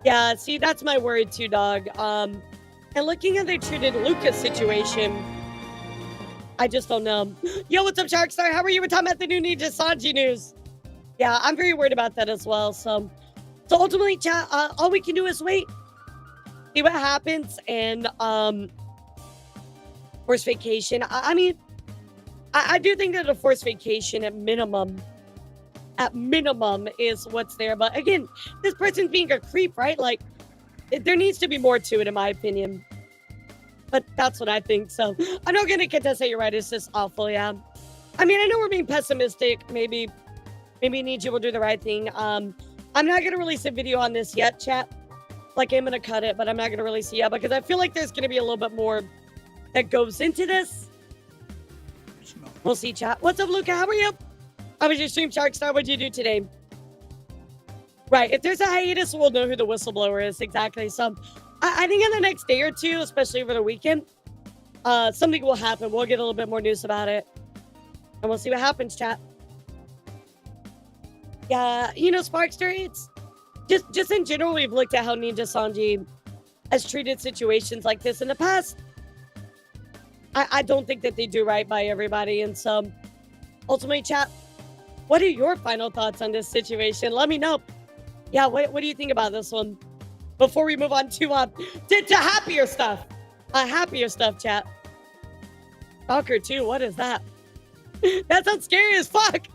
Yeah, see, that's my worry too, dog. And looking at the treated Lucas situation, I just don't know. Yo, what's up, Sharkstar? How are you? We're talking about the new Nijisanji news. Yeah, I'm very worried about that as well. So ultimately, chat, all we can do is wait. See what happens, and forced vacation. I mean, I do think that a forced vacation at minimum is what's there. But again, this person's being a creep, right? Like, there needs to be more to it, in my opinion. But that's what I think. So I'm not gonna get to say you're right. It's just awful, yeah. I mean, I know we're being pessimistic. Maybe Niji will do the right thing. I'm not gonna release a video on this yet, chat. Like, I'm gonna cut it, but I'm not gonna release it yet because I feel like there's gonna be a little bit more that goes into this. We'll see, chat. What's up, Luca? How are you? How was your stream, Sharkstar? What'd you do today? Right. If there's a hiatus, we'll know who the whistleblower is. Exactly. So I think in the next day or two, especially over the weekend, something will happen. We'll get a little bit more news about it. And we'll see what happens, chat. Yeah, you know, Sparkster, just in general, we've looked at how Nijisanji has treated situations like this in the past. I don't think that they do right by everybody. And so, ultimately, chat, what are your final thoughts on this situation? Let me know. Yeah, what do you think about this one? Before we move on to happier stuff. Happier stuff, chat. Stalker 2, what is that? That sounds scary as fuck.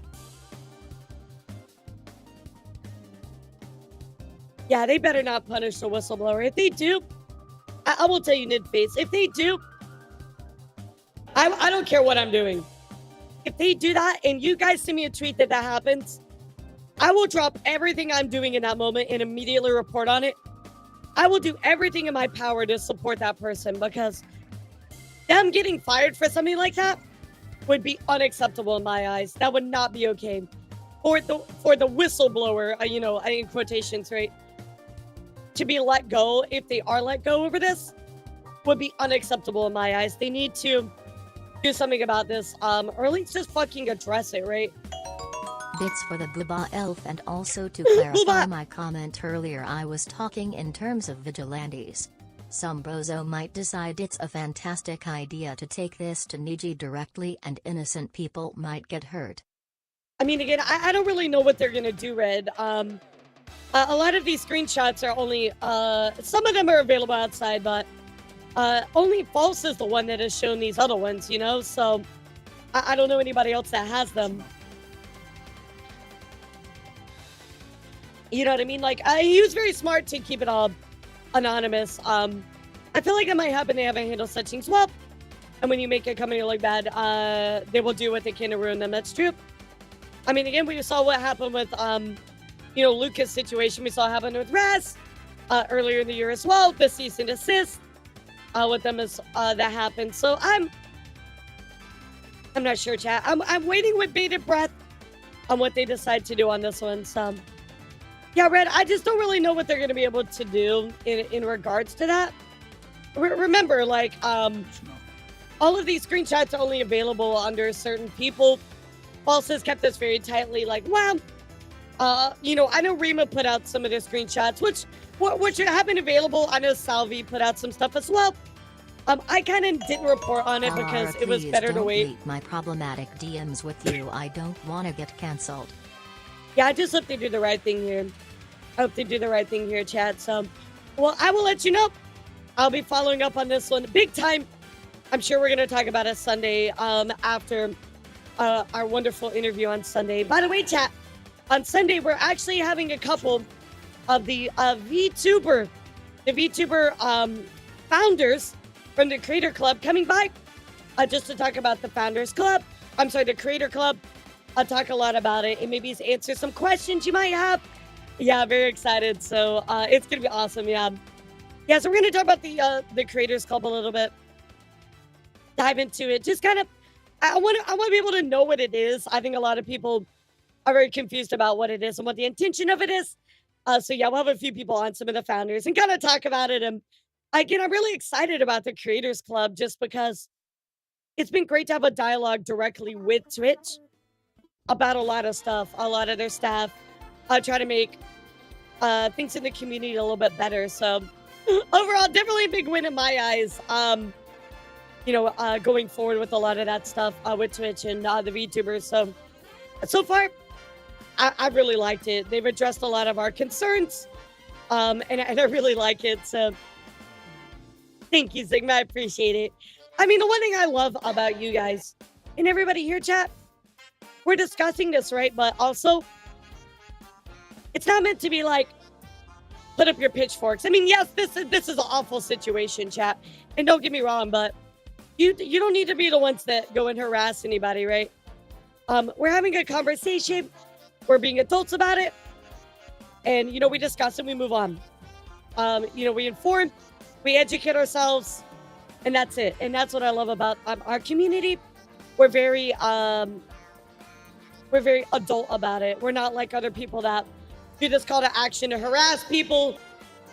Yeah, they better not punish the whistleblower. If they do, I will tell you, Nidface, if they do, I don't care what I'm doing. If they do that and you guys send me a tweet that happens, I will drop everything I'm doing in that moment and immediately report on it. I will do everything in my power to support that person, because them getting fired for something like that would be unacceptable in my eyes. That would not be okay. For the whistleblower, in quotations, right, to be let go, if they are let go over this, would be unacceptable in my eyes. They need to do something about this, or at least just fucking address it, right? Bits for the Booba elf, and also to clarify my comment earlier, I was talking in terms of vigilantes. Some bozo might decide it's a fantastic idea to take this to Niji directly and innocent people might get hurt. I mean, again, I don't really know what they're gonna do, Red. A lot of these screenshots are only, some of them are available outside, but only False is the one that has shown these other ones, so I don't know anybody else that has them. You know what I mean? Like, he was very smart to keep it all anonymous. I feel like it might happen they haven't handled such things well, and when you make a company look bad, they will do what they can to ruin them. That's true. I mean, again, we saw what happened with, Lucas' situation. We saw it happen with Raz earlier in the year as well. The cease and desist with them as that happened. So I'm not sure, chat. I'm waiting with bated breath on what they decide to do on this one. So, yeah, Red, I just don't really know what they're going to be able to do in regards to that. Remember, like, all of these screenshots are only available under certain people. False has kept this very tightly, like, wow. I know Rima put out some of their screenshots, which have been available. I know Salvi put out some stuff as well. I kind of didn't report on it because it was better to wait. My problematic DMs with you. I don't want to get canceled. Yeah, I just hope they do the right thing here. I hope they do the right thing here, chat. So, well, I will let you know. I'll be following up on this one big time. I'm sure we're going to talk about it Sunday after our wonderful interview on Sunday. By the way, chat, on Sunday, we're actually having a couple of the Vtuber founders from the Creator Club coming by just to talk about the Founders Club. The Creator Club. I'll talk a lot about it and maybe answer some questions you might have. Yeah, very excited. So it's gonna be awesome. Yeah. So we're gonna talk about the Creators Club a little bit. Dive into it. Just kind of, I want to be able to know what it is. I think a lot of people are very confused about what it is and what the intention of it is. So yeah, we'll have a few people on, some of the founders, and kind of talk about it. And again, I'm really excited about the Creators Club just because it's been great to have a dialogue directly with Twitch about a lot of stuff, a lot of their staff, try to make things in the community a little bit better. So overall, definitely a big win in my eyes. Going forward with a lot of that stuff with Twitch and the VTubers. So far, I really liked it. They've addressed a lot of our concerns, and I really like it. So thank you, Sigma. I appreciate it. I mean, the one thing I love about you guys and everybody here, chat, we're discussing this, right? But also, it's not meant to be like, put up your pitchforks. I mean, yes, this is an awful situation, chat. And don't get me wrong, but you don't need to be the ones that go and harass anybody, right? We're having a conversation. We're being adults about it. And, we discuss and we move on. We inform, we educate ourselves, and that's it. And that's what I love about our community. We're very adult about it. We're not like other people that do this call to action to harass people.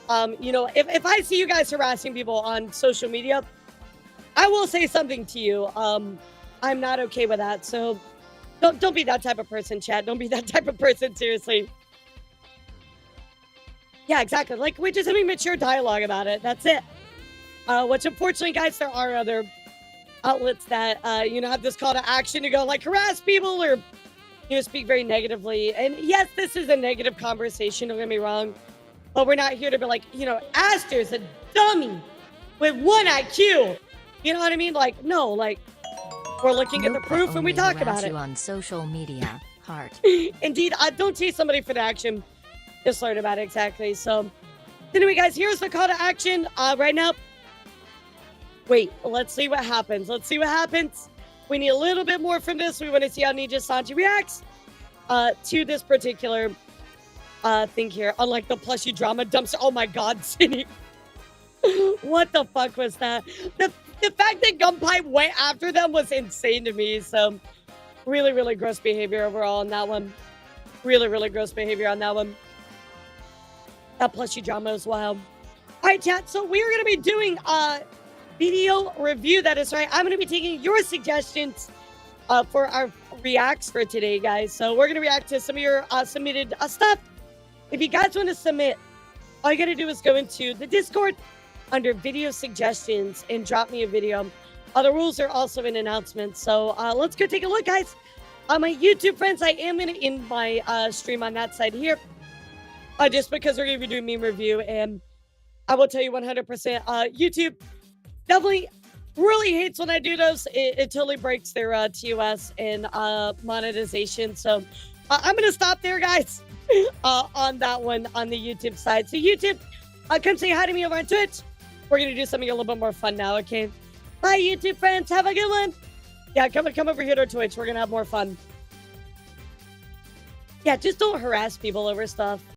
If I see you guys harassing people on social media, I will say something to you. I'm not okay with that. So don't be that type of person, chat. Don't be that type of person, seriously. Yeah, exactly. Like, we're just having mature dialogue about it. That's it. Which, unfortunately, guys, there are other outlets that, have this call to action to go, like, harass people or, speak very negatively. And yes, this is a negative conversation, don't get me wrong. But we're not here to be like, Aster's a dummy with 1 IQ. You know what I mean? Like, no, like, we're looking at the proof and we talk about it. On social media, heart. Indeed, don't chase somebody for the action. Just learn about it, exactly. So, anyway, guys, here's the call to action right now. Wait, let's see what happens. Let's see what happens. We need a little bit more from this. We want to see how Nijisanji reacts to this particular thing here. Unlike the plushie drama dumpster. Oh my God, Cindy. What the fuck was that? The fact that Gunpie went after them was insane to me. So, really, really gross behavior overall on that one. Really, really gross behavior on that one. That plushie drama as well. All right, chat. So, we're going to be doing video review. That is right. I'm going to be taking your suggestions for our reacts for today, guys. So we're going to react to some of your submitted stuff. If you guys want to submit, all you got to do is go into the Discord under video suggestions and drop me a video. The rules are also in announcements. So let's go take a look, guys. My YouTube friends, I am going to end my stream on that side here. Just because we're going to be doing meme review. And I will tell you 100%, YouTube definitely really hates when I do those. It totally breaks their TOS and monetization. So I'm going to stop there, guys, on that one on the YouTube side. So YouTube, come say hi to me over on Twitch. We're going to do something a little bit more fun now, okay? Bye, YouTube friends. Have a good one. Yeah, come over here to Twitch. We're going to have more fun. Yeah, just don't harass people over stuff.